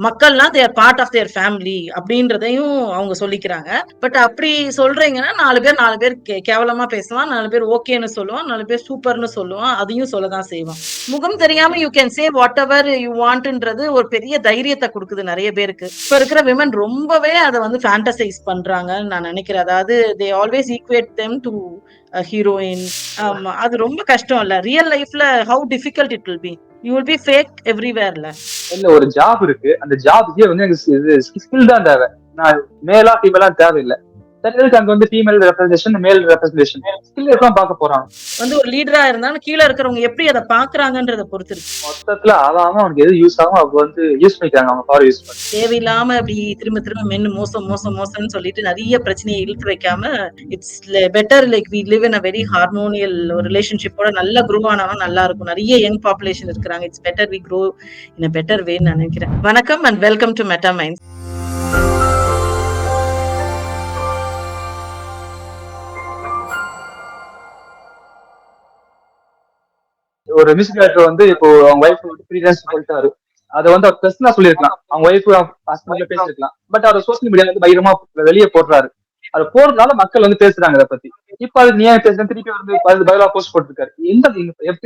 மக்கள்லாம் their part of their family அப்படின்றதையும் அவங்க சொல்லிக்கிறாங்க. பட் அப்படி சொல்றீங்கன்னா 4 பேர் கேவலமா பேசுவான், 4 பேர் ஓகேன்னு சொல்லுவான், 4 பேர் சூப்பர்ன்னு சொல்லுவான். அதையும் சொல்லதான் செய்வான். முகம் தெரியாம you can say whatever you வாண்ட்ன்றது ஒரு பெரிய தைரியத்தை கொடுக்குது நிறைய பேருக்கு. இப்ப இருக்கிற விமன் ரொம்பவே அதை வந்து ஃபேண்டசைஸ் பண்றாங்கன்னு நான் நினைக்கிறேன். அதாவது they always equate them to heroine. ஆமா, அது ரொம்ப கஷ்டம் இல்ல. ரியல் லைஃப்ல how difficult it will be. You will be fake எவ்ரிவேர்ல. இல்ல ஒரு ஜாப் இருக்கு, அந்த ஜாப்க்கே வந்து எனக்கு ஸ்கில் தான் தேவை. நான் மேலா ஃபீமேலா தேவையில்லை. தெரிஞ்சதுக்கு அங்க வந்து ஃபீமேல் ரெப்ரஸன்டேஷன், மேல் ரெப்ரஸன்டேஷன், ஸ்கில் எல்லாம் பார்க்க போறாங்க. வந்து ஒரு லீடரா இருந்தாலும் கீழே இருக்கிறவங்க எப்படி அதை பாக்குறாங்கன்றத பொறுத்து இருக்கு. மொத்தத்துல ஆளாம அவனுக்கு எது யூஸ் ஆகும் அப்ப வந்து யூஸ் பண்ணிக்கிறாங்க, அவங்க பவர் யூஸ் பண்ணி. தேவையில்லாம அப்படி திரும்ப திரும்ப மென்னு மோசம் மோசம் மோசம்னு சொல்லிட்டு நிறைய பிரச்சனையை இழுத்து வைக்காம it's better like we live in a very harmonial ரிலேஷன்ஷிப்போட நல்லா க்ரோ ஆனாலும் நல்லா இருக்கும். நிறைய யங் பாப்புலேஷன் இருக்கிறாங்க. It's better we grow in a better வேன்னு நினைக்கிறேன். வணக்கம் and welcome to Meta Minds. ஒரு மியூசிக் டைரக்டர் வந்து இப்போ அவங்க ஒய்ஃப் வந்து ஃப்ரீலான்ஸ் சொல்லிட்டாரு. அதை வந்து அவர் பெர்சனலா சொல்லியிருக்கலாம், அவங்க ஒய்ஃப் ஹஸ்பண்ட்ல பேசிருக்கலாம். பட் அவர் சோசியல் மீடியா வந்து பகிரமா வெளியே போடுறாரு. அது போறதுனால மக்கள் வந்து பேசுறாங்க அதை பத்தி. இப்ப அது நீ ஏன் பேசுறேன் திருப்பி வந்து பதிலா போஸ்ட் போட்டிருக்காரு.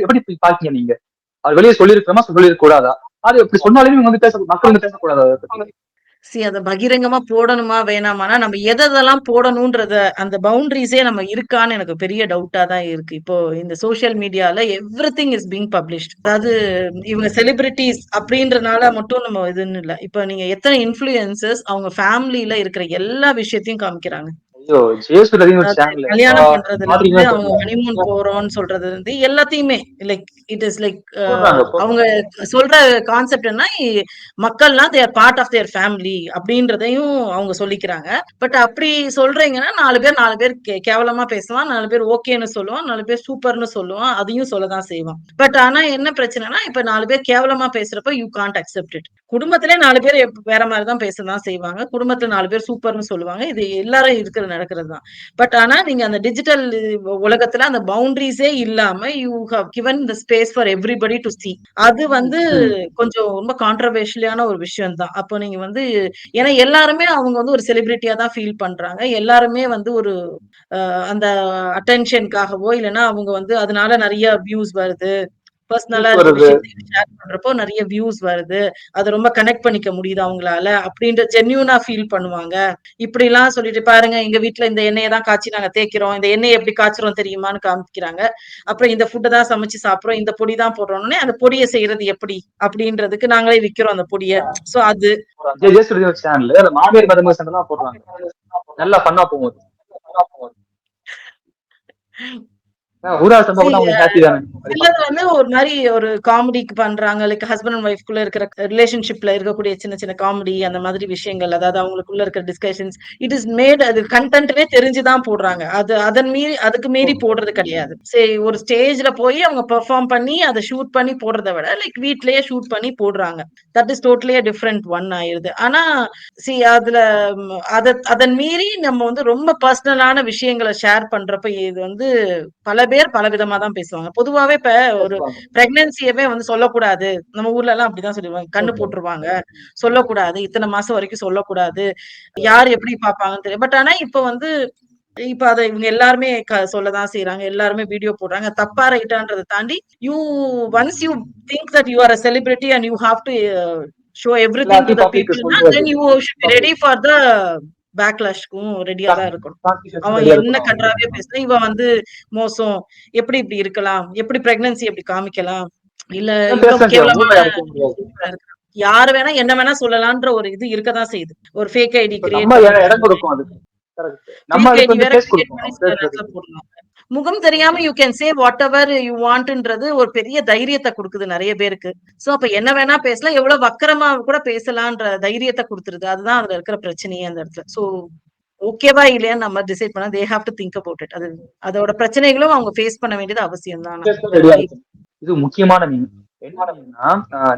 எப்படி பாக்கீங்க நீங்க? அவர் வெளியே சொல்லியிருக்கிறோமா சொல்லியிருக்க கூடாதா? அது எப்படி சொன்னாலுமே வந்து மக்கள் வந்து பேசக்கூடாது அதை பத்தி. அதை பகிரங்கமா போடணுமா வேணாமானா நம்ம எதெல்லாம் போடணும்ன்றத அந்த பவுண்டரிஸே நம்ம இருக்கான்னு எனக்கு பெரிய டவுட்டா தான் இருக்கு. இப்போ இந்த சோசியல் மீடியால எவ்ரிதிங் இஸ் பீங் பப்ளிஷ்ட். அதாவது இவங்க செலிபிரிட்டிஸ் அப்படின்றனால மட்டும் நம்ம இதுன்னு இல்ல. இப்போ நீங்க எத்தனை இன்ஃபுளுசர்ஸ் அவங்க ஃபேமிலியில இருக்கிற எல்லா விஷயத்தையும் காமிக்கிறாங்க. கல்யாணம் பண்றதுல இருந்து அவங்க ஹனிமூன் போறோம்னு சொல்றது வந்து எல்லாத்தையுமே லைக் இட் இஸ் லைக் அவங்க சொல்ற கான்செப்ட் என்ன, மக்கள்லாம் their part of their family அப்படின்றதையும் அவங்க சொல்லிக்கிறாங்க. பட் அப்படி சொல்றீங்கன்னா 4 பேர் கேவலமா பேசுவான், 4 பேர் ஓகேன்னு சொல்லுவான், 4 பேர் சூப்பர்ன்னு சொல்லுவான். அதையும் சொல்லதான் செய்வான். பட் ஆனா என்ன பிரச்சனைனா, இப்ப 4 பேர் கேவலமா பேசுறப்ப யூ காண்ட் அக்செப்ட் இட். குடும்பத்திலே 4 பேர் வேற மாதிரிதான் பேசதான் செய்வாங்க. குடும்பத்துல 4 பேர் சூப்பர்னு சொல்லுவாங்க. இது எல்லாரும் நடக்கிறது தான். பட் ஆனா நீங்க அந்த டிஜிட்டல் உலகத்துல அந்த பவுண்டரிஸே இல்லாம you have given the space for everybody to see. அது வந்து கொஞ்சம் ரொம்ப கான்ட்ரோவர்ஷியலான ஒரு விஷயம் தான். அப்போ நீங்க வந்து ஏன்னா எல்லாருமே அவங்க வந்து ஒரு செலிபிரிட்டியா தான் ஃபீல் பண்றாங்க. எல்லாருமே வந்து ஒரு அந்த அட்டென்ஷனுக்காகவோ இல்லைன்னா அவங்க வந்து அதனால நிறைய வியூஸ் வருது, பர்சனலா இருக்க விஷயத்தை ஷேர் பண்றப்போ நிறைய வியூஸ் வருது, அதை ரொம்ப கனெக்ட் பண்ணிக்க முடியுது அவங்களால அப்படின்ற ஜென்யூனா ஃபீல் பண்ணுவாங்க. இப்படி எல்லாம் சொல்லிட்டு பாருங்க, எங்க வீட்டுல இந்த எண்ணெயை தான் காய்ச்சி நாங்க தேய்க்கிறோம், இந்த எண்ணெயை எப்படி காய்ச்சுறோம் தெரியுமான்னு காமிக்கிறாங்க. அப்புறம் இந்த ஃபுட்டை தான் சமைச்சு சாப்பிடுறோம், இந்த பொடி தான் போடுறோம்னே அந்த பொடியை செய்யறது எப்படி அப்படின்றதுக்கு நாங்களே விக்கிறோம் அந்த பொடியை. சோ அது மாமியார் மருமக சண்டை தான் போடுறாங்க. நல்லா பண்ணா போகுது. ஒரு மாதிரி ஒரு காமெடிக்கு பண்றாங்க. லைக் ஹஸ்பண்ட் அண்ட் ஒய்ஃப்குள்ள இருக்கிற ரிலேஷன்ஷிப்ல இருக்கக்கூடிய சின்ன சின்ன காமெடி அந்த மாதிரி விஷயங்கள், அதாவது அவங்களுக்குள்ள இருக்கிற டிஸ்கஷன்ஸ் இட் இஸ் மேட். அது கண்டென்ட்னே தெரிஞ்சுதான் போடுறாங்க. அது அதன் மீறி அதுக்கு மீறி போடுறது கிடையாது. சரி, ஒரு ஸ்டேஜ்ல போய் அவங்க பெர்ஃபார்ம் பண்ணி அதை ஷூட் பண்ணி போடுறதை விட லைக் வீட்லயே ஷூட் பண்ணி போடுறாங்க. That is totally different one ஆயிருது. ஆனா அதுல அதன் மீறி நம்ம வந்து ரொம்ப பர்சனலான விஷயங்களை ஷேர் பண்றப்ப இது வந்து பல பேர் பல விதமா தான் பேசுவாங்க. பொதுவாவே இப்ப ஒரு பிரெக்னன்சியவே வந்து சொல்லக்கூடாது. நம்ம ஊர்ல எல்லாம் அப்படிதான் சொல்லுவாங்க. கண்ணு போட்டுருவாங்க, சொல்லக்கூடாது, இத்தனை மாசம் வரைக்கும் சொல்லக்கூடாது, யார் எப்படி பாப்பாங்கன்னு தெரியும். பட் ஆனா இப்ப அதை இவங்க எல்லாருமே சொல்லதான் செய்யறாங்க. எல்லாருமே வீடியோ போடுறாங்க. தப்பா ரைட்டான்றதை தாண்டி you once you think that you are a celebrity and you have to show everything to the people, then you should be ready for the பேக்லாஷ்க்கும் ரெடியா தான் இருக்கணும். அவன் என்ன கன்றாவே பேசுனா இவன் வந்து மோசம், எப்படி இப்படி இருக்கலாம், எப்படி பிரெக்னன்சி எப்படி காமிக்கலாம், இல்ல யாரு வேணா என்ன வேணா சொல்லலாம்ன்ற ஒரு இது இருக்கதான் செய்யுது. ஒரு ஃபேக் ஐடி கிரியேட் போடலாம். முகம் தெரியாம you can say whatever you வாண்ட்ன்றது ஒரு பெரிய தைரியத்தை கொடுக்குது நிறைய பேருக்கு. சோ அப்ப என்ன வேணா பேசலாம், எவ்வளவு வக்கரமா கூட பேசலாம்ன்ற தைரியத்தை கொடுத்துருது. அதுதான் அதுல இருக்கிற பிரச்சனையே அந்த இடத்துல. சோ ஓகேவா இல்லையான்னு நம்ம டிசைட் பண்ணா they have to think about it. அது அதோட பிரச்சனைகளும் அவங்க ஃபேஸ் பண்ண வேண்டியது அவசியம் தான். இது முக்கியமான மீன் என்னன்னா,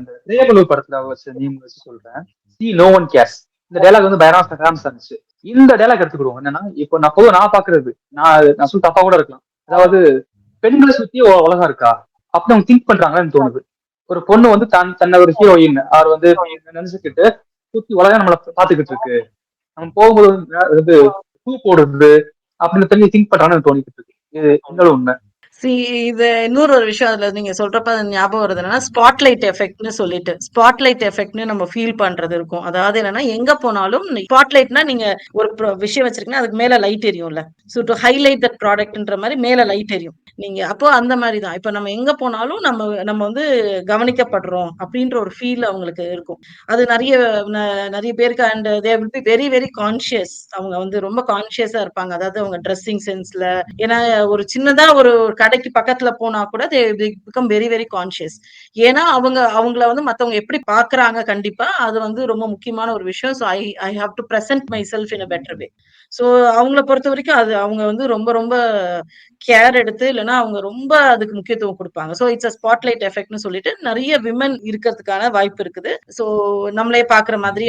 இந்த திரையகுழு படத்துல வச்சு சொல்றேன், see no one cares. இந்த டைலாக் வந்து பயங்கரமா இருந்துச்சு. இந்த டைலாக் எடுத்துக்கிடுவோம். என்னன்னா, இப்போ நான் பாக்குறது, நான் சொல்ல தப்பா கூட இருக்கலாம். அதாவது பெண்களை சுத்தி உலகம் இருக்கா அப்படின்னு அவங்க திங்க் பண்றாங்கன்னு தோணுது. ஒரு பொண்ணு வந்து தன்னை ஒரு ஹீரோயின் அவர் வந்து நினைச்சுக்கிட்டு சுத்தி உலகம் நம்மளை பாத்துக்கிட்டு இருக்கு, நம்ம போகும்போது வந்து பூ போடுறது அப்படின்னு தண்ணி திங்க் பண்றான்னு தோணிக்கிட்டு இருக்கு. இது இந்த உண்மை. இது இன்னொரு ஒரு விஷயம் அதுல நீங்க சொல்றப்ப ஞாபகம் வருது என்னன்னா, ஸ்பாட்லைட் எஃபெக்ட்னு சொல்லிட்டு ஸ்பாட்லைட் எஃபெக்ட்னு நம்ம ஃபீல் பண்றது இருக்கும். அதாவது என்னன்னா, எங்க போனாலும் ஸ்பாட்லைட்னா நீங்க ஒரு விஷயம் வச்சிருக்கீங்கன்னா அதுக்கு மேல லைட் எரியும்ல. ஸோ டு ஹைலைட் தட் ப்ராடக்ட்ன்ற மாதிரி மேல லைட் எரியும். நீங்க அப்போ அந்த மாதிரி தான். இப்ப நம்ம எங்க போனாலும் நம்ம நம்ம வந்து கவனிக்கப்படுறோம் அப்படின்ற ஒரு ஃபீல் அவங்களுக்கு இருக்கும். அது நிறைய பேருக்கு and they will be very very conscious. அவங்க வந்து ரொம்ப கான்ஷியஸா இருப்பாங்க. அதாவது அவங்க ட்ரெஸ்ஸிங் சென்ஸ்ல. ஏன்னா ஒரு சின்னதா ஒரு கடைக்கு பக்கத்துல போனா கூட they become very very conscious. ஏன்னா அவங்கள வந்து மத்தவங்க எப்படி பாக்குறாங்க, கண்டிப்பா அது வந்து ரொம்ப முக்கியமான ஒரு விஷயம். So I have to present my self in a better way. So அவங்கள பொறுத்த வரைக்கும் அது அவங்க வந்து ரொம்ப ரொம்ப கேர் எடுத்து, இல்லைன்னா அவங்க ரொம்ப அதுக்கு முக்கியத்துவம் கொடுப்பாங்க. ஸோ இட்ஸ் அ ஸ்பாட்லைட் எஃபெக்ட்னு சொல்லிட்டு நிறைய விமன் இருக்கிறதுக்கான வாய்ப்பு இருக்குது. ஸோ நம்மளே பாக்குற மாதிரி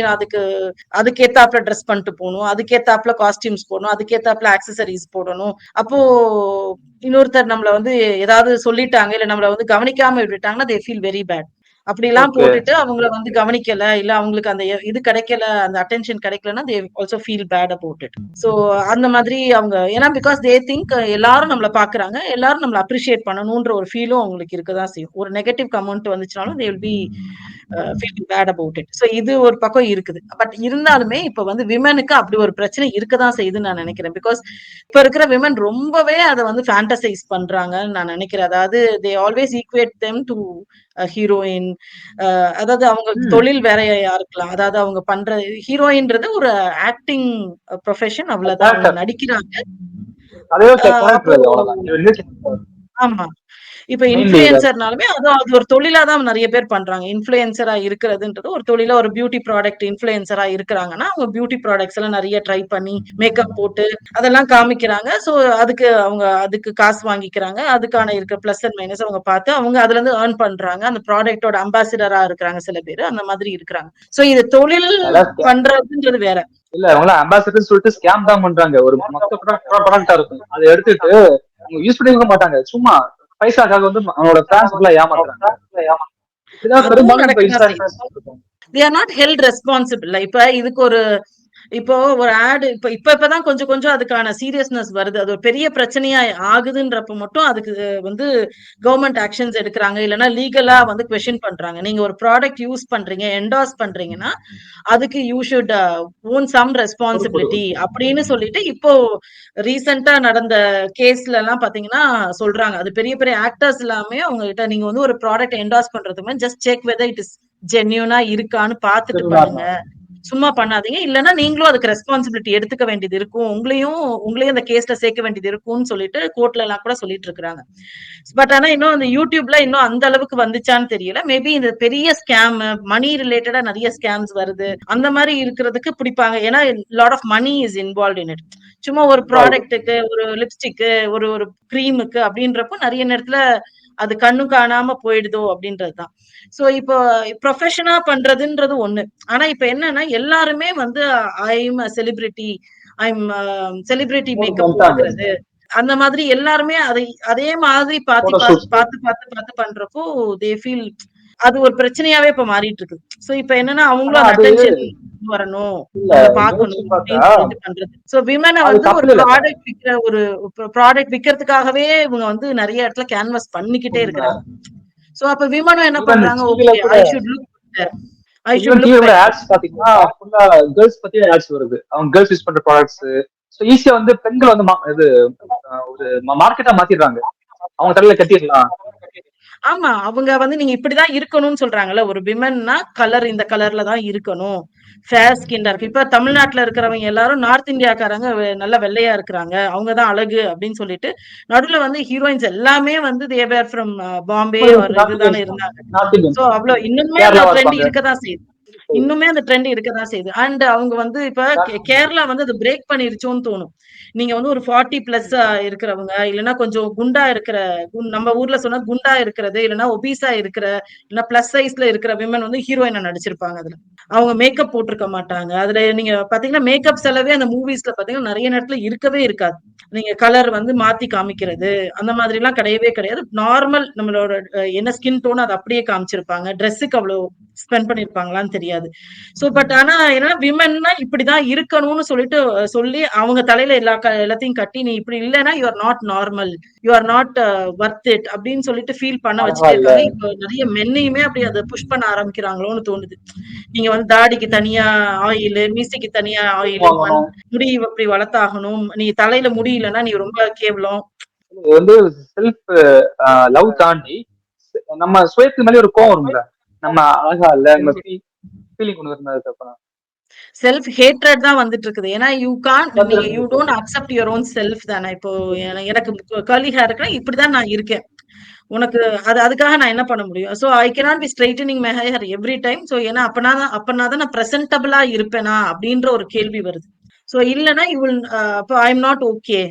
அதுக்கேத்தாப்புல ட்ரெஸ் பண்ணிட்டு போகணும், அதுக்கேத்தாப்புல காஸ்டியூம்ஸ் போடணும், அதுக்கேத்தாப்புல ஆக்சசரிஸ் போடணும். அப்போ இன்னொருத்தர் நம்மள வந்து ஏதாவது சொல்லிட்டாங்க, இல்ல நம்மள வந்து கவனிக்காம விட்டுட்டாங்கன்னா தே ஃபீல் வெரி பேட். அப்படிலாம் ஓகே. போட்டுட்டு அவங்கள வந்து கவனிக்கல, இல்ல அவங்களுக்கு அந்த இது கிடைக்கல, அந்த அட்டென்ஷன் கிடைக்கலன்னா they also feel bad about it. So அந்த மாதிரி அவங்க ஏன்னா பிகாஸ் தே திங்க் எல்லாரும் நம்மள பாக்குறாங்க, எல்லாரும் நம்மள அப்ரிஷியேட் பண்ணணும்ன்ற ஒரு ஃபீலும் அவங்களுக்கு இருக்கதான் செய்யும். ஒரு நெகட்டிவ் கமெண்ட் வந்துச்சுனாலும் they will be feeling bad about it. So இது ஒரு பக்கம் இருக்குது. பட் இருந்தாலுமே இப்ப வந்து விமனுக்கு அப்படி ஒரு பிரச்சனை இருக்கதான் செய்யுதுன்னு நான் நினைக்கிறேன். பிகாஸ் இப்ப இருக்கிற விமன் ரொம்பவே அதை வந்து ஃபேண்டசைஸ் பண்றாங்கன்னு நான் நினைக்கிறேன். அதாவது they always equate them to heroine. அதாவது அவங்க தொழில் வேறையா இருக்கலாம். அதாவது அவங்க பண்ற ஹீரோயின்றது ஒரு ஆக்டிங் ப்ரொஃபஷன், அவ்வளவுதான். அவங்க நடிக்கிறாங்க. அப்போ ஆமா. இப்ப இன்ஃப்ளூயன்சர்னாலுமே அது ஒரு தொழிலா தான் நெறைய பேர் பண்றாங்க. இன்ஃப்ளூயன்சரா இருக்கிறதுன்றது ஒரு தொழிலா, ஒரு பியூட்டி ப்ராடக்ட் இன்ஃப்ளூயன்சரா இருக்கிறாங்கன்னா, அவங்க பியூட்டி ப்ராடக்ட்ஸ் எல்லாம் நெறைய ட்ரை பண்ணி, மேக்கப் போட்டு அதெல்லாம் காமிக்கிறாங்க. சோ அதுக்கு காசு வாங்கிக்கிறாங்க. அதுக்கான இருக்கிற பிளஸ் அண்ட் மைனஸ் அவங்க பார்த்து அவங்க அதுல இருந்து ஏர்ன் பண்றாங்க. அந்த ப்ராடக்ட்டோட அம்பாசிடரா இருக்கிறாங்க சில பேரு. அந்த மாதிரி இருக்கிறாங்க. சோ இது தொழில் பண்றதுன்றது வேற. இல்ல அவங்க அம்பாசிடர் சொல்லிட்டு ஸ்கேம் தான் பண்றாங்க. ஒரு மொத்த ப்ராடக்ட்டா இருக்கும். அதை எடுத்துட்டு அவங்க யூஸ் பண்ணிக்க மாட்டாங்க. சும்மா பைசாக்காக வந்து அவங்களோட ஃபேன்ஸ் எல்லாம் ஏமாத்துறாங்க. இப்படிதான் பெரும்பாலும் இப்ப Instagram. they are not held responsible. இப்ப இதுக்கு இப்போ ஒரு ஆட் இப்பதான் கொஞ்சம் கொஞ்சம் அதுக்கான சீரியஸ்னஸ் வருது. அது ஒரு பெரிய பிரச்சனையா ஆகுதுன்றப்ப மட்டும் அதுக்கு வந்து கவர்மெண்ட் ஆக்ஷன்ஸ் எடுக்கிறாங்க, இல்லைன்னா லீகலா வந்து கொஸ்டின் பண்றாங்க. நீங்க ஒரு ப்ராடக்ட் யூஸ் பண்றீங்க, என்டாஸ் பண்றீங்கன்னா அதுக்கு you should own some responsibility அப்படின்னு சொல்லிட்டு இப்போ ரீசெண்டா நடந்த கேஸ்ல எல்லாம் பாத்தீங்கன்னா சொல்றாங்க. அது பெரிய பெரிய ஆக்டர்ஸ் எல்லாமே அவங்க கிட்ட நீங்க வந்து ஒரு ப்ராடக்ட் என்டாஸ் பண்றதுக்கு just check whether it is ஜென்யூனா இருக்கான்னு பாத்துட்டு பண்ணுங்க, சும்மா பண்ணாதீங்க. இல்லன்னா நீங்களும் அதுக்கு ரெஸ்பான்சிபிலிட்டி எடுத்துக்க வேண்டியது இருக்கும், உங்களையும் அந்த கேஸ்ல சேர்க்க வேண்டியது இருக்கும்னு சொல்லிட்டு கோர்ட்ல எல்லாம் கூட சொல்லிட்டு இருக்காங்க. பட் ஆனா இன்னும் அந்த யூடியூப்ல இன்னும் அந்த அளவுக்கு வந்துச்சான்னு தெரியல. மேபி இந்த பெரிய ஸ்கேம், மணி ரிலேட்டடா நிறைய ஸ்கேம்ஸ் வருது, அந்த மாதிரி இருக்கிறதுக்கு பிடிப்பாங்க. ஏன்னா lot of money is involve in it. சும்மா ஒரு ப்ராடக்ட்டுக்கு, ஒரு லிப்ஸ்டிக்கு, ஒரு கிரீமுக்கு அப்படின்றப்போ நிறைய நேரத்துல அது கண்ணு காணாம போயிடுதோ அப்படின்றதுதான். சோ இப்போ ப்ரொஃபஷனா பண்றதுன்றது ஒண்ணு. ஆனா இப்ப என்னன்னா எல்லாருமே வந்து I'm celebrity, I'm celebrity makeup போட்டுக்கிறது, அந்த மாதிரி எல்லாருமே அதே மாதிரி பார்த்து பண்றப்போ தே ஃபீல் அது ஒரு பிரச்சனையாவே இப்ப மாறிட்டு இருக்கு. சோ இப்ப என்னன்னா அவங்களும் அந்த அட்டென்ஷன் வரணும், பார்க்கணும் அப்படின்னு சொல்லிட்டு பண்றது. சோ விமனை வந்து ஒரு ப்ராடக்ட் விக்கிறதுக்காகவே இவங்க வந்து நிறைய இடத்துல கேன்வாஸ் பண்ணிக்கிட்டே இருக்கிறாங்க. சோ அப்ப விமனும் என்ன பண்றாங்க, okay I should look ads பாத்தீங்கன்னா ஃபுல்லா கேர்ள்ஸ் பத்தி ஆட்ஸ் வருது. அவங்க கேர்ள்ஸ் யூஸ் பண்ற ப்ராடக்ட்ஸ் ஈஸியா வந்து பெண்கள் வந்து இது ஒரு மார்க்கெட்டா மாத்திடுறாங்க. அவங்க தலையில கட்டிடலாம். ஆமா, அவங்க வந்து நீங்க இப்படிதான் இருக்கணும்னு சொல்றாங்கல்ல. ஒரு விமன்னா கலர் இந்த கலர்ல தான் இருக்கணும், ஃபேர் ஸ்கின்னா இருக்கு. இப்ப தமிழ்நாட்டுல இருக்கிறவங்க எல்லாரும் நார்த் இந்தியாக்காரங்க நல்ல வெள்ளையா இருக்கிறாங்க, அவங்கதான் அழகு அப்படின்னு சொல்லிட்டு நடுவுல வந்து ஹீரோயின்ஸ் எல்லாமே வந்து தே வேர் ஃப்ரம் பாம்பே இதுதானே இருந்தாங்க. சோ அவ்வளவு இன்னுமே அந்த ட்ரெண்ட் இருக்கதான் செய்யுது. இன்னுமே அந்த ட்ரெண்ட் இருக்கதான் செய்யுது. அண்ட் அவங்க வந்து இப்ப கேரளா வந்து அது பிரேக் பண்ணிருச்சோன்னு தோணும். நீங்க வந்து ஒரு 40 பிளஸ் இருக்கிறவங்க, இல்லன்னா கொஞ்சம் குண்டா இருக்கிற நம்ம ஊர்ல சொன்னா குண்டா இருக்கிறது, இல்லன்னா ஒபீஸா இருக்கிற, இல்லன்னா பிளஸ் சைஸ்ல இருக்கிற விமன் வந்து ஹீரோயினா நடிச்சிருப்பாங்க அதுல. அவங்க மேக்கப் போட்டிருக்க மாட்டாங்க. அதுல நீங்க பாத்தீங்கன்னா, மேக்கப் செலவே அந்த மூவிஸ்ல பாத்தீங்கன்னா, நெறைய நேரத்துல இருக்கவே இருக்காது. நீங்க கலர் வந்து மாத்தி காமிக்கிறது, அந்த மாதிரிலாம் கிடையவே கிடையாது. நார்மல் நம்மளோட என்ன ஸ்கின் டோன் அத அப்படியே காமிச்சிருப்பாங்க. ட்ரெஸ்ஸுக்கு அவ்வளோ ஸ்பெண்ட் பண்ணியிருப்பாங்களான்னு தெரியாது. சோ பட் ஆனா என்னன்னா விமென்னா இப்படிதான் இருக்கணும்னு சொல்லிட்டு சொல்லி அவங்க தலையில எல்லாத்தையும் கட்டி நீ இப்படி இல்லன்னா you are not normal, you are not Worth it அப்படின்னு சொல்லிட்டு ஃபீல் பண்ண வச்சுட்டே இருக்காங்க. இப்போ நிறைய மென்னையுமே அப்படி அதை புஷ் பண்ண ஆரம்பிக்கிறாங்களோன்னு தோணுது. நீங்க வந்து தாடிக்கு தனியா ஆயில், மீசைக்கு தனியா ஆயில், முடி இப்படி வளர்த்தாகணும், நீ தலையில முடி இல்லைன்னா நீ ரொம்ப கேவலம். வந்து செல்ஃப் லவ் தாண்டி நம்ம சுயத்து மேலே ஒரு கோவம் வரும்ல, நம்ம அழகா இல்ல, நம்ம ஃபீலிங் கொண்டு வரணும். அப்புறம் செல்ஃப் ஹேட்ரட் தான் வந்துட்டு இருக்குது. ஏன்னா நீங்க you don't accept your own self தானே. இப்போ எனக்கு கர்லி ஹேர் இருக்குன்னா இப்படிதான் நான் இருக்கேன். உனக்கு அதுக்காக நான் என்ன பண்ண முடியும்? So I cannot be straightening my hair every time. So ஏன்னா அப்பனா தான் நான் பிரசன்டபிளா இருப்பேனா அப்படின்ற ஒரு கேள்வி வருது. சோ இல்லன்னா யூ வில் அப்போ ஐ எம் நாட் ஓகே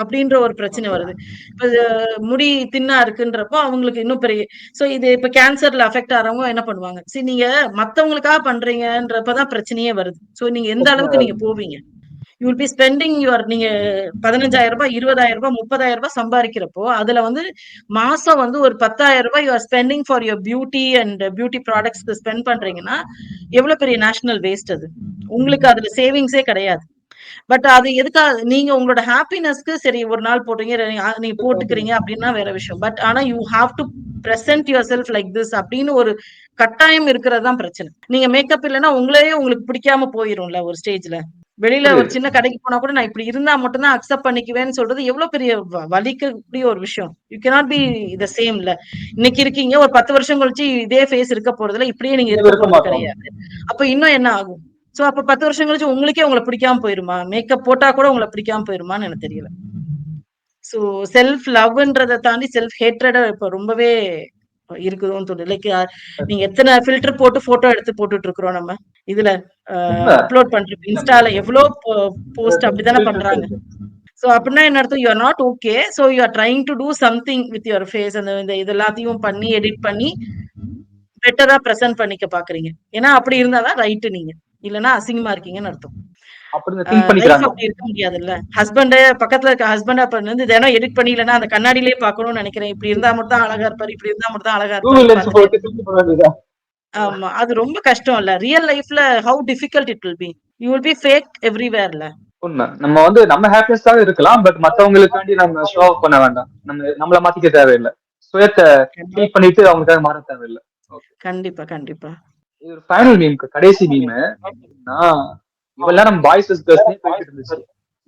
அப்படின்ற ஒரு பிரச்சனை வருது. இப்ப முடி தின்னா இருக்குன்றப்போ அவங்களுக்கு இன்னும் பெரிய சோ இது இப்ப கேன்சர்ல அஃபெக்ட் ஆறவங்க என்ன பண்ணுவாங்க? சரி நீங்க மத்தவங்களுக்காக பண்றீங்கன்றப்பதான் பிரச்சனையே வருது. சோ நீங்க எந்த அளவுக்கு நீங்க போவீங்க? You will B spending your நீங்க 15,000 ரூபாய், 20,000 ரூபாய், 30,000 ரூபாய் சம்பாதிக்கிறப்போ அதுல வந்து மாசம் வந்து ஒரு 10,000 ரூபாய் you are spending for your beauty and beauty ப்ராடக்ட்ஸ்க்கு ஸ்பெண்ட் பண்றீங்கன்னா எவ்வளவு பெரிய நேஷனல் வேஸ்ட் அது. உங்களுக்கு அதுல சேவிங்ஸே கிடையாது. பட் அது எதுக்காக நீங்க உங்களோட ஹாப்பினஸ்க்கு சரி ஒரு நாள் போடுறீங்க, நீங்க போட்டுக்கிறீங்க அப்படின்னா வேற விஷயம். பட் ஆனா you have to present your self like this அப்படின்னு ஒரு கட்டாயம் இருக்கிறது தான் பிரச்சனை. நீங்க மேக்கப் இல்லைன்னா உங்களுக்கு பிடிக்காம போயிரும்ல ஒரு ஸ்டேஜ்ல. வெளியில ஒரு சின்ன கடைக்கு போனா கூட நான் இப்படி இருந்தா மட்டும் தான் அக்செப்ட் பண்ணிக்குவேன்னு சொல்றது எவ்வளவு பெரிய வலிக்கக்கூடிய ஒரு விஷயம். You cannot be the சேம்ல. இன்னைக்கு இருக்கீங்க, ஒரு 10 வருஷம் கழிச்சு இதே ஃபேஸ் இருக்க போறதுல இப்படியே நீங்க இருக்க போறது கிடையாது. அப்ப இன்னும் என்ன ஆகும்? சோ அப்ப 10 வருஷம் கழிச்சு உங்களுக்கே உங்களை பிடிக்காம போயிருமா? மேக்கப் போட்டா கூட உங்களை பிடிக்காம போயிருமான்னு எனக்கு தெரியல. சோ செல்ஃப் லவ்ன்றதை தாண்டி செல்ஃப் ஹேட்ரட் இப்ப ரொம்பவே இருக்குதுன்னு தோணுது. லைக் நீங்க எத்தனை ஃபில்டர் போட்டு போட்டோ எடுத்து போட்டுட்டு இருக்கிறோம் நம்ம இதுல அப்லோட் பண்றோம். இன்ஸ்டால எவ்வளவு போஸ்ட் அப்படித்தானே பண்றாங்க. சோ அப்படின்னா என்ன அர்த்தம்? You are not okay. So you are trying to do something with your face. அந்த இது எல்லாத்தையும் பண்ணி எடிட் பண்ணி பெட்டரா பிரசன்ட் பண்ணிக்க பாக்குறீங்க. ஏன்னா அப்படி இருந்தாதான் ரைட்டு நீங்க. இல்லன்னா அசிங்கமா இருக்கீங்கன்னு அர்த்தம். லைஃப் அப்படி இருக்க முடியாதுல்ல. பக்கத்துல இருக்க ஹஸ்பண்டா வந்து தினம் எடிட் பண்ணி இல்லைன்னா அந்த கண்ணாடியிலே பாக்கணும்னு நினைக்கிறேன். இப்படி இருந்தா மட்டும் தான் அழகா இருப்பாரு, இப்படி இருந்தா மட்டும் தான் அழகா இருப்பாரு. ஆமா, அது ரொம்ப கஷ்டம் இல்ல. ரியல் லைஃப்ல how difficult it will be. You will be fake எவ்ரிவேர்ல. உண்மை. நம்ம வந்து நம்ம ஹாப்பியஸ்டாக இருக்கலாம், பட் மத்தவங்களுக்காண்டி நம்ம ஷோ ஆஃப் பண்ண வேண்டாம். நம்மள மாத்திக்க தேவையில்லை. சுயத்தை ஃபீல் பண்ணிட்டு அவங்களுக்காக மாற தேவையில்லை. கண்டிப்பா கண்டிப்பா. இது ஒரு ஃபைனல் மீம், கடைசி மீம். இவெல்லாம் நம்ம பாய்ஸ் போயிட்டு இருந்துச்சு.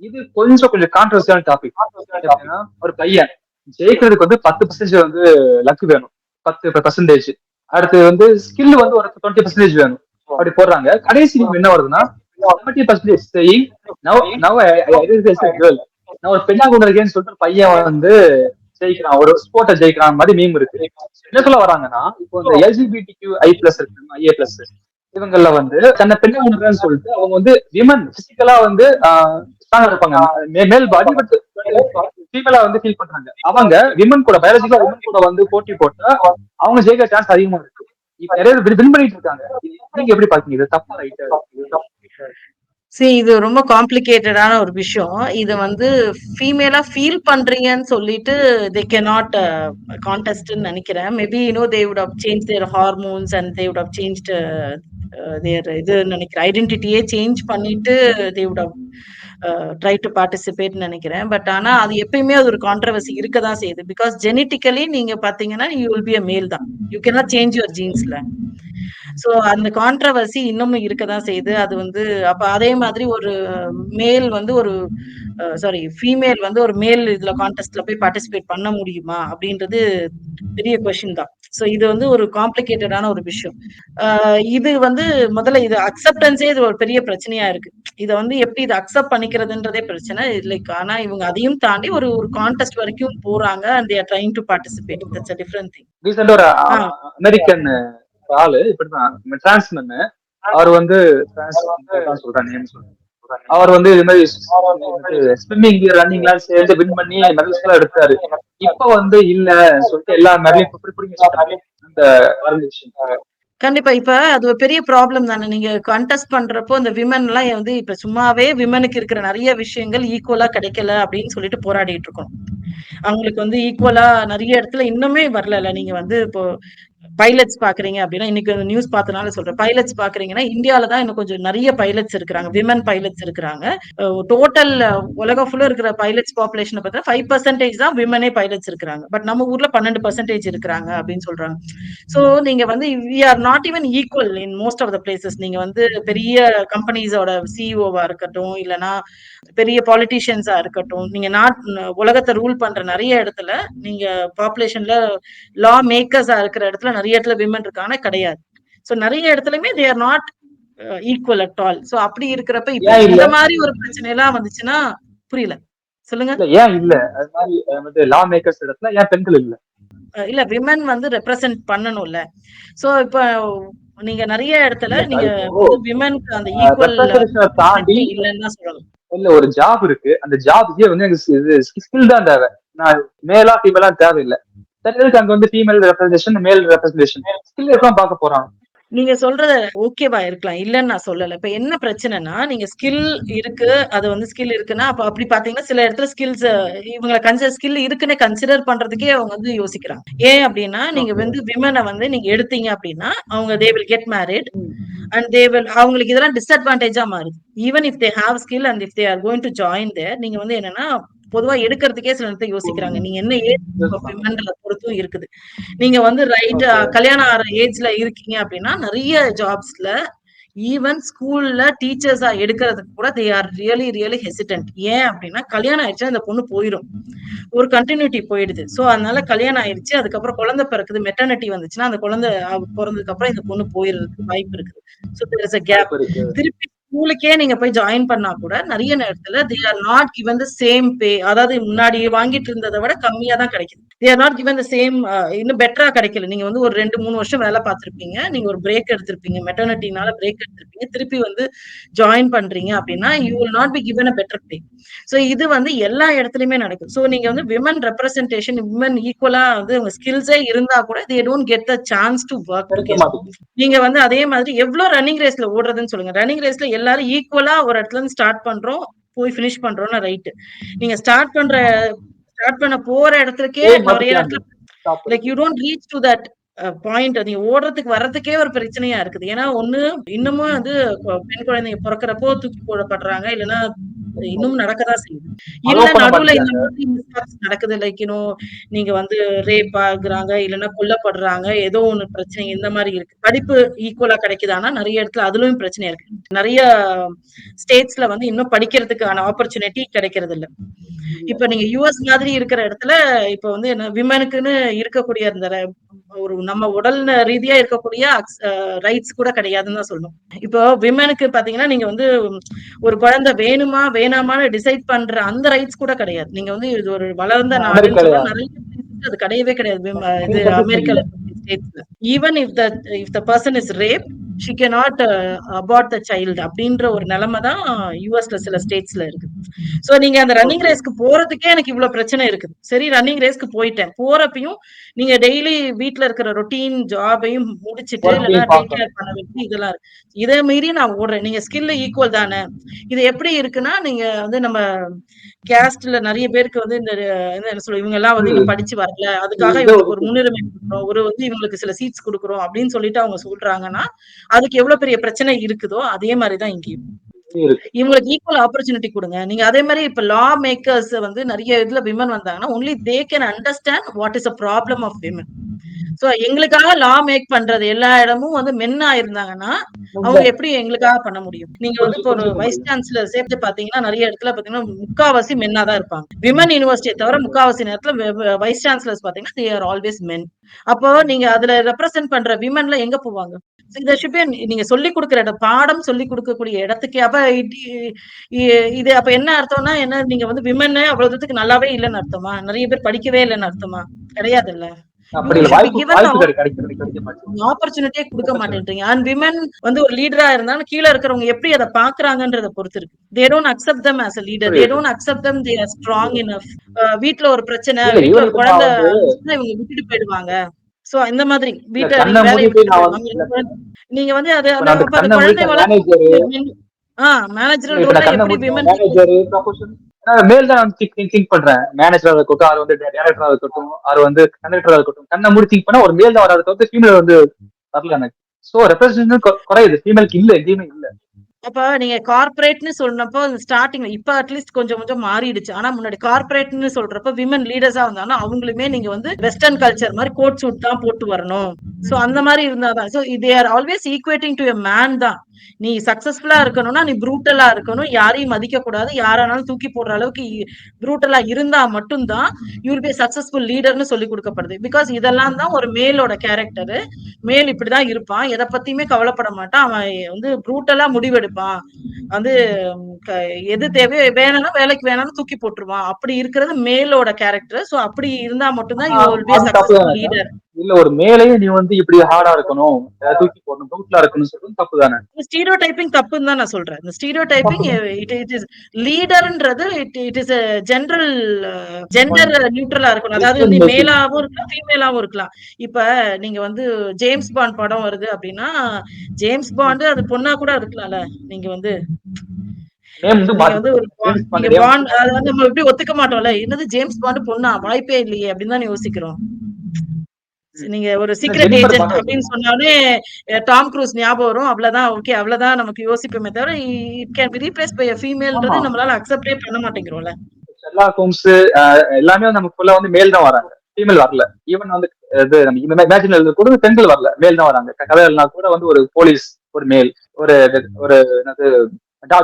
இது கொஞ்சம் கான்ட்ரவர்சியான டாபிக். எப்படின்னா ஒரு பையன் ஜெயிக்கிறதுக்கு வந்து 10% வந்து லக் வேணும், 10%. அடுத்து வந்து ஸ்கில் வந்து ஒரு 20% வேணும், அப்படி போடுறாங்க. கடைசி மீம் என்ன வருதுன்னா 70% saying now I girl. நான் ஒரு பெண்ணா கொண்டு இருக்கேன்னு சொல்லிட்டு பையன் வந்து ஜெயிக்கிறான், ஒரு ஸ்போர்ட்டை ஜெயிக்கிறான் மாதிரி மீம் இருக்கு. என்ன சொல்ல வராங்கன்னா, இப்போ இந்த LGBTQI+ இருக்கு, IA+, இவங்கல வந்து தன்னை பெண்ணா கொண்டுறேன்னு சொல்லிட்டு அவங்க வந்து விமன் பிசிக்கலா வந்து ஸ்ட்ராங்கா இருப்பாங்க, மேல் பாடி, பட் ஃபீமேலா வந்து ஃபீல் பண்றாங்க. அவங்க விமன் கூட பயாலஜிக்கலா விமன் கூட வந்து போட்டி போட்டா அவங்க ஜெயிக்கிற சான்ஸ் அதிகமா இருக்கு. இப்ப நிறைய வின் பண்ணிட்டு இருக்காங்க. நீங்க எப்படி பாத்தீங்க? இது தப்பா ரைட்டா? சரி, இது ரொம்ப காம்ப்ளிகேட்டடான ஒரு விஷயம். இது வந்து ஃபீமேலா ஃபீல் பண்றீங்கன்னு சொல்லிட்டு தே கேனாட் கான்டெஸ்ட்னு நினைக்கிறேன். Maybe they would have change their hormones and they would have changed their இது நினைக்கிறேன். ஐடென்டிட்டியே சேஞ்ச் பண்ணிட்டு they would have try to participate நினைக்கிறேன். பட் ஆனா அது எப்பயுமே அது ஒரு கான்ட்ரவர்சி இருக்கதான் செய்யுது. பிகாஸ் ஜெனட்டிக்கலி நீங்க பாத்தீங்கன்னா you will B a male தான். யூ கேனாட் சேஞ்ச் யுவர் ஜீன்ஸ்ல. சோ அந்த கான்ட்ரவர்சி இன்னமும் இருக்கதான் செய்யுது. அது வந்து அப்ப அதே மாதிரி ஒரு மேல் வந்து ஒரு ஃபீமேல் வந்து ஒரு மேல் இதுல கான்டெஸ்ட்ல போய் பார்ட்டிசிபேட் பண்ண முடியுமா அப்படின்றது பெரிய கொஸ்டின் தான். சோ இது வந்து ஒரு காம்ப்ளிகேட்டடான ஒரு விஷயம். இது வந்து முதல்ல இது அக்செப்டன்ஸே இது ஒரு பெரிய பிரச்சனையா இருக்கு. இத வந்து எப்படி இதை அக்செப்ட் பண்ணிக்கிறதுன்றதே பிரச்சனை. லைக் ஆனா இவங்க அதையும் தாண்டி ஒரு கான்டெஸ்ட் வரைக்கும் போறாங்க and they are trying to participate. That's a different thing. ரீசெண்டா ஒரு அமெரிக்கன் ஆளு இப்படிதான் டிரான்ஸ்மேன் அவர் வந்து சொல்றேன் நேம் சொல்றேன். அவர் வந்து இது மாதிரி ஸ்விம்மிங் ரன்னிங்லாம் சேர்ந்து வின் பண்ணி மெடல்ஸ் எல்லாம் எடுத்தாரு. இப்ப வந்து இல்ல சொல்லிட்டு எல்லா மெடலையும் பிடிங்க அந்த விஷயம். கண்டிப்பா. இப்ப அது ஒரு பெரிய ப்ராப்ளம் தானே. நீங்க கன்டெஸ்ட் பண்றப்போ இந்த விமென்லாம் வந்து இப்ப சும்மாவே விமெனுக்கு இருக்கிற நெறைய விஷயங்கள் ஈக்குவலா கிடைக்கல அப்படின்னு சொல்லிட்டு போராடிட்டு இருக்கோம். அவங்களுக்கு வந்து ஈக்குவலா நெறைய இடத்துல இன்னுமே வரலல்ல. நீங்க வந்து இப்போ பைலட்ஸ் பாக்குறீங்க அப்படின்னா, இன்னைக்கு நியூஸ் பார்த்தனால சொல்றேன். பைலட்ஸ் பாக்குறீங்கன்னா, இந்தியால தான் இன்னும் கொஞ்சம் நெறைய பைலட்ஸ் இருக்கிறாங்க. விமன் பைலட்ஸ் இருக்கிறாங்க. டோட்டல் உலகம் ஃபுல்லா இருக்கிற பைலட்ஸ் பாப்புலேஷன பார்த்தா 5% தான் விமனே பைலட்ஸ் இருக்கிறாங்க. பட் நம்ம ஊர்ல 12% இருக்கிறாங்க அப்படின்னு சொல்றாங்க. சோ நீங்க வந்து we are not even equal in most of the places. நீங்க வந்து பெரிய கம்பெனிஸோட சிஇஓவா இருக்கட்டும், இல்லனா பெரிய பாலிட்டிஷியன்ஸா இருக்கட்டும், நீங்க உலகத்தை ரூல் பண்ற நெறைய இடத்துல நீங்க பாப்புலேஷன்ல லா மேக்கர்ஸா இருக்கிற இடத்துல நெறைய இடத்துல விமன் இருக்காங்க கிடையாது. சோ நெறைய இடத்துலயுமே தே are not equal at all. So அப்படி இருக்கிறப்ப இப்ப இந்த மாதிரி ஒரு பிரச்சனை எல்லாம் வந்துச்சுன்னா புரியல. சொல்லுங்க. ஏன் இல்ல அது மாதிரி வந்து லா மேக்கர்ஸ் இடத்துல ஏன் பெண்கள் இல்ல? இல்ல விமன் வந்து ரெப்ரசன்ட் பண்ணணும்ல. சோ இப்ப நீங்க நெறைய இடத்துல நீங்க விமனுக்கு அந்த ஈக்குவல் தாண்டி இல்லன்னு தான் சொல்லணும். இல்ல ஒரு ஜாப் இருக்கு. அந்த ஜாப்க்கே வந்து எனக்கு ஸ்கில் தான் தேவை. நான் மேலா ஃபீமேலா தேவையில்லை. அங்க வந்து ஃபீமேல் ரெப்ரஸன்டேஷன் மேல் ரெப்ரஸன்டேஷன் ஸ்கில் எல்லாம் பார்க்க போறாங்க. நீங்க சொல்றது ஓகேவா இருக்கலாம். இல்லன்னு நான் சொல்லல. இப்ப என்ன பிரச்சனைன்னா, நீங்க ஸ்கில் இருக்கு. அது வந்து ஸ்கில் இருக்குன்னா, அப்ப அப்படி பார்த்தீங்கன்னா, சில இடத்துல ஸ்கில்ஸ் இவங்கள ஸ்கில் இருக்குன்னே கன்சிடர் பண்றதுக்கே அவங்க வந்து யோசிக்கிறாங்க. ஏன் அப்படின்னா, நீங்க வந்து விமன வந்து நீங்க எடுத்தீங்க அப்படின்னா, அவங்க they will get married and they will அவங்களுக்கு இதெல்லாம் டிஸ்அட்வான்டேஜா மாறுது. Even if they have skill and if they are going to join there, நீங்க வந்து என்னன்னா, பொதுவா எடுக்கிறதுக்கே சில நேரத்துல யோசிக்கிறாங்க. நீங்க என்ன ஏஜ் விமன்றத பொறுத்தும் இருக்குது. நீங்க வந்து ரைட் கல்யாணம் ஆகிற ஏஜ்ல இருக்கீங்க அப்படின்னா நிறைய ஜாப்ஸ்ல ஈவன் ஸ்கூல்ல டீச்சர்ஸா எடுக்கிறதுக்கு கூட தே ஆர் ரியலி ஹெசிடன்ட். ஏன் அப்படின்னா கல்யாணம் ஆயிடுச்சுன்னா அந்த பொண்ணு போயிடும், ஒரு கண்டினியூட்டி போயிடுது. சோ அதனால கல்யாணம் ஆயிடுச்சு, அதுக்கப்புறம் குழந்தை பிறக்குது, மெட்டர்னிட்டி வந்துச்சுன்னா அந்த குழந்தை பிறந்ததுக்கு அப்புறம் இந்த பொண்ணு போயிடுறதுக்கு வாய்ப்பு இருக்குது. So there is a gap. திருப்பி ஸ்கூலுக்கே நீங்க போய் ஜாயின் பண்ணா கூட நிறைய நேரத்துல they are not given the same pay. அதாவது முன்னாடி வாங்கிட்டு இருந்ததை விட கம்மியா தான் கிடைக்குது. They are not given the same, இன்னும் பெட்டரா கிடைக்கல. நீங்க வந்து ஒரு 2-3 வருஷம் வேலை பார்த்திருப்பீங்க, நீங்க ஒரு பிரேக் எடுத்திருப்பீங்க, மெட்டர்னிட்டினால பிரேக் எடுத்திருப்பீங்க, திருப்பி வந்து ஜாயின் பண்றீங்க அப்படின்னா you will not be given a better pay. So இது வந்து எல்லா இடத்துலயுமே நடக்கும். சோ நீங்க வந்து விமன் ரெப்ரசன்டேஷன், விமன் ஈக்குவலா வந்து உங்க ஸ்கில்ஸே இருந்தா கூட they don't get the chance to work together. நீங்க வந்து அதே மாதிரி எவ்வளவு ரன்னிங் ரேஸ்ல ஓடுறதுன்னு சொல்லுங்க. ரன்னிங் ரேஸ்ல எல்லாரும் ஈக்குவலா ஒரு இடத்துல இருந்து ஸ்டார்ட் பண்றோம், போய் பினிஷ் பண்றோம்னா ரைட். நீங்க ஸ்டார்ட் பண்ண போற இடத்துலக்கே நிறைய இடத்துல like you don't reach to that point. நீங்க ஓடுறதுக்கு வர்றதுக்கே ஒரு பிரச்சனையா இருக்குது. ஏன்னா ஒண்ணு இன்னமும் வந்து பெண் குழந்தைங்க பிறக்கிறப்போ தூக்கி போடப்படுறாங்க, இல்லைன்னா இன்னும் நடக்கதான் செய்யுது. இல்ல நடுவுல இந்த மாதிரி நடக்குது, லைக் நீங்க வந்து ரேப் ஆகுறாங்க, இல்லைன்னா கொல்லப்படுறாங்க, ஏதோ ஒண்ணு பிரச்சனை இந்த மாதிரி இருக்கு. படிப்பு ஈக்குவலா கிடைக்குதானா நிறைய இடத்துல அதுலயும் பிரச்சனையா இருக்கு. நிறைய ஸ்டேட்ஸ்ல வந்து இன்னும் படிக்கிறதுக்கான ஆப்பர்ச்சுனிட்டி கிடைக்கிறது இல்ல. இப்ப நீங்க யுஎஸ் மாதிரி இருக்கிற இடத்துல இப்ப வந்து என்ன விமனுக்குன்னு இருக்கக்கூடிய அந்த ஒரு நம்ம உடல் ரீதியா இருக்கக்கூடிய ரைட்ஸ் கூட கிடையாதுன்னு தான் சொல்லணும். இப்போ விமனுக்கு பாத்தீங்கன்னா நீங்க வந்து ஒரு குழந்தை வேணுமா வேணாமான்னு டிசைட் பண்ற அந்த ரைட்ஸ் கூட கிடையாது. நீங்க வந்து இது ஒரு வளர்ந்த நாடுன்னு சொல்ல நிறைய அது கிடையவே கிடையாது. இது அமெரிக்கால ஸ்டேட்ஸ்ல even if the person is rape she cannot abort the child அப்படின்ற ஒரு நிலைமை தான் யுஎஸ்ல சில ஸ்டேட்ஸ்ல இருக்கு. சோ நீங்க அந்த ரன்னிங் ரேஸ்க்கு போறதுக்கே எனக்கு இவ்வளவு பிரச்சனை இருக்குது. சரி ரன்னிங் ரேஸ்க்கு போயிட்டேன், போறப்பையும் நீங்க டெய்லி வீட்டுல இருக்கிற ரொட்டீன் ஜாபையும் முடிச்சுட்டு இல்லைன்னா டேக் கேர் பண்ண வேண்டிய இதெல்லாம் இருக்கு. இதை மீறி நான் ஓடுறேன். நீங்க ஸ்கில் ஈக்குவல் தானே. இது எப்படி இருக்குன்னா நீங்க வந்து நம்ம கேஸ்ட்ல நிறைய பேருக்கு வந்து இந்த என்ன சொல்ல இவங்க எல்லாம் வந்து இன்னும் படிச்சு வரல, அதுக்காக இவங்களுக்கு ஒரு முன்னுரிமை கொடுக்குறோம், ஒரு வந்து இவங்களுக்கு சில சீட்ஸ் கொடுக்குறோம் அப்படின்னு சொல்லிட்டு அவங்க சொல்றாங்கன்னா அதுக்கு எவ்வளவு பெரிய பிரச்சனை இருக்குதோ அதே மாதிரிதான் இங்கேயும் இவங்களுக்கு ஈக்குவல் ஆப்பர்ச்சுனிட்டி கொடுங்க. நீங்க அதே மாதிரி இப்ப லா மேக்கர்ஸ் வந்து நிறைய இதுல விமன் வந்தாங்கன்னா only they can understand what is a problem of women. So எங்களுக்காக லா மேக் பண்றது எல்லா இடமும் வந்து மென்னா இருந்தாங்கன்னா அவங்க எப்படி எங்களுக்காக பண்ண முடியும்? நீங்க வந்து இப்போ ஒரு வைஸ் சான்சலர் சேர்த்து பாத்தீங்கன்னா நிறைய இடத்துல பாத்தீங்கன்னா முக்காவாசி மென்னா தான் இருப்பாங்க. விமன் யூனிவர்சிட்டியை தவிர முக்காவாசி நேரத்துல வைஸ் சான்சலர்ஸ் பாத்தீங்கன்னா they are always men. அப்போ நீங்க அதுல ரெப்ரசென்ட் பண்ற விமன்ல எங்க போவாங்க? நீங்க சொல்லி கொடுக்கிற பாடம் சொல்லி கொடுக்கக்கூடிய இடத்துக்கு அப்ப இது அப்ப என்ன அர்த்தம்னா என்ன, நீங்க வந்து விமன் அவ்வளவு தூரத்துக்கு நல்லாவே இல்லைன்னு அர்த்தமா? நிறைய பேர் படிக்கவே இல்லைன்னு அர்த்தமா? கிடையாது இல்ல. யூ ஷுட் பி கிவன் ஆப்பர்ச்சுனிட்டியே கொடுக்க மாட்டேன்றீங்க. அண்ட் விமன் வந்து ஒரு லீடரா இருந்தாலும் கீழே இருக்கிறவங்க எப்படி அதை பாக்குறாங்கன்றத பொறுத்து இருக்கு. They don't accept them as a leader. They don't accept them they are strong enough. வீட்ல ஒரு பிரச்சனை, வீட்ல ஒரு குழந்தை இவங்க விட்டுட்டு போயிடுவாங்க. சோ இந்த மாதிரி வீட்டை வேலையை விட்டுட்டு போயிடுவாங்க. நீங்க வந்து அது குழந்தை வளர்ப்பு மேனேஜரல் ரோல்ல எப்படி விமன் மேல் தான் திங்க் பண்றேன். மேனேஜரா இருக்கட்டும், அது வந்து டைரக்டரா இருக்கட்டும், அது வந்து கண்டக்டரா இருக்கட்டும், கண்ணை மூடி திங்க் பண்ணா ஒரு மேல் தான் வராது தவிர்த்து ஃபீமேல் வந்து வரல எனக்கு. சோ ரெப்ரஸன்டேஷன் குறையுது, ஃபீமேலுக்கு இல்ல, எங்கேயுமே இல்ல. அப்ப நீங்க கார்ப்பரேட்னு சொன்னப்போ ஸ்டார்டிங் இப்ப அட்லீஸ்ட் கொஞ்சம் கொஞ்சம் மாறிடுச்சு. ஆனா முன்னாடி கார்ப்பரேட்னு சொல்றப்ப விமன் லீடர்ஸா வந்தாங்கன்னா அவங்களுமே நீங்க வந்து வெஸ்டர்ன் கல்ச்சர் மாதிரி கோட் சூட் தான் போட்டு வரணும். சோ அந்த மாதிரி இருந்தாதான். So they are always equating to a man தான். நீ சக்சஸ்ஃபுல்லா இருக்கணும்னா நீ ப்ரூட்டலா இருக்கணும், யாரையும் மதிக்க கூடாது, யாரானாலும் தூக்கி போடுற அளவுக்கு ப்ரூட்டலா இருந்தா மட்டும்தான் யூ வில் பி சக்சஸ்ஃபுல் லீடர்னு சொல்லி கொடுக்கப்படுது. பிகாஸ் இதெல்லாம் தான் ஒரு மேலோட கேரக்டர். மேல் இப்படிதான் இருப்பான், எதை பத்தியுமே கவலைப்பட மாட்டான், அவன் வந்து ப்ரூட்டலா முடிவெடுப்பான், வந்து எது தேவையோ வேணும்னா வேலைக்கு வேணாலும் தூக்கி போட்டுருவான். அப்படி இருக்கிறது மேலோட கேரக்டர். சோ அப்படி இருந்தா மட்டும்தான் you will B a successful leader. இல்ல ஒரு மேலையே நீ வந்து இப்படி ஹார்டா இருக்கணும், தூக்கி போடணும், ப்ரூட்டலா இருக்கணும் சொல்றது தப்பு தானே? ஸ்டீரியோ டைப்பிங் தப்புன்னு தான் நான் சொல்றேன். இந்த ஸ்டீரியோ டைப்பிங் இட் இஸ் லீடர்ன்றது இட் இஸ் ஜெனரல் ஜெண்டர் நியூட்ரலா இருக்கணும். அதாவது வந்து மேலாவும் இருக்கலாம், ஃபீமேலாவும் இருக்கலாம். இப்ப நீங்க வந்து ஜேம்ஸ் பாண்ட் படம் வருது அப்படின்னா ஜேம்ஸ் பாண்ட் அது பொண்ணா கூட இருக்கலாம்ல. நீங்க வந்து நம்ம எப்படி ஒத்துக்க மாட்டோம்ல, என்னது ஜேம்ஸ் பாண்ட் பொண்ணா, வாய்ப்பே இல்லையே அப்படின்னு தான் யோசிக்கிறோம். நீங்க ஒரு சீக்ரெட் ஏஜென்ட் அப்படின்னு சொன்னாலே டாம் க்ரூஸ் ஞாபகம் வரும். அவ்வளவுதான், ஓகே, அவ்வளவுதான் நமக்கு யோசிப்போமே தவிர it can be replace by a femaleன்றது நம்மளால அக்செப்டே பண்ண மாட்டேங்கிறோம்ல. ஷெர்லாக் ஹோம்ஸ் எல்லாமே நமக்குள்ள வந்து மேல் தான் வராங்க, ஃபீமேல் வரல. ஈவன் வந்து இது நம்ம இமேஜின் எழுத கூட பெண்கள் வரல, மேல் தான் வராங்க. கதைகள்னா கூட வந்து ஒரு போலீஸ் ஒரு மேல், ஒரு ஒரு என்னது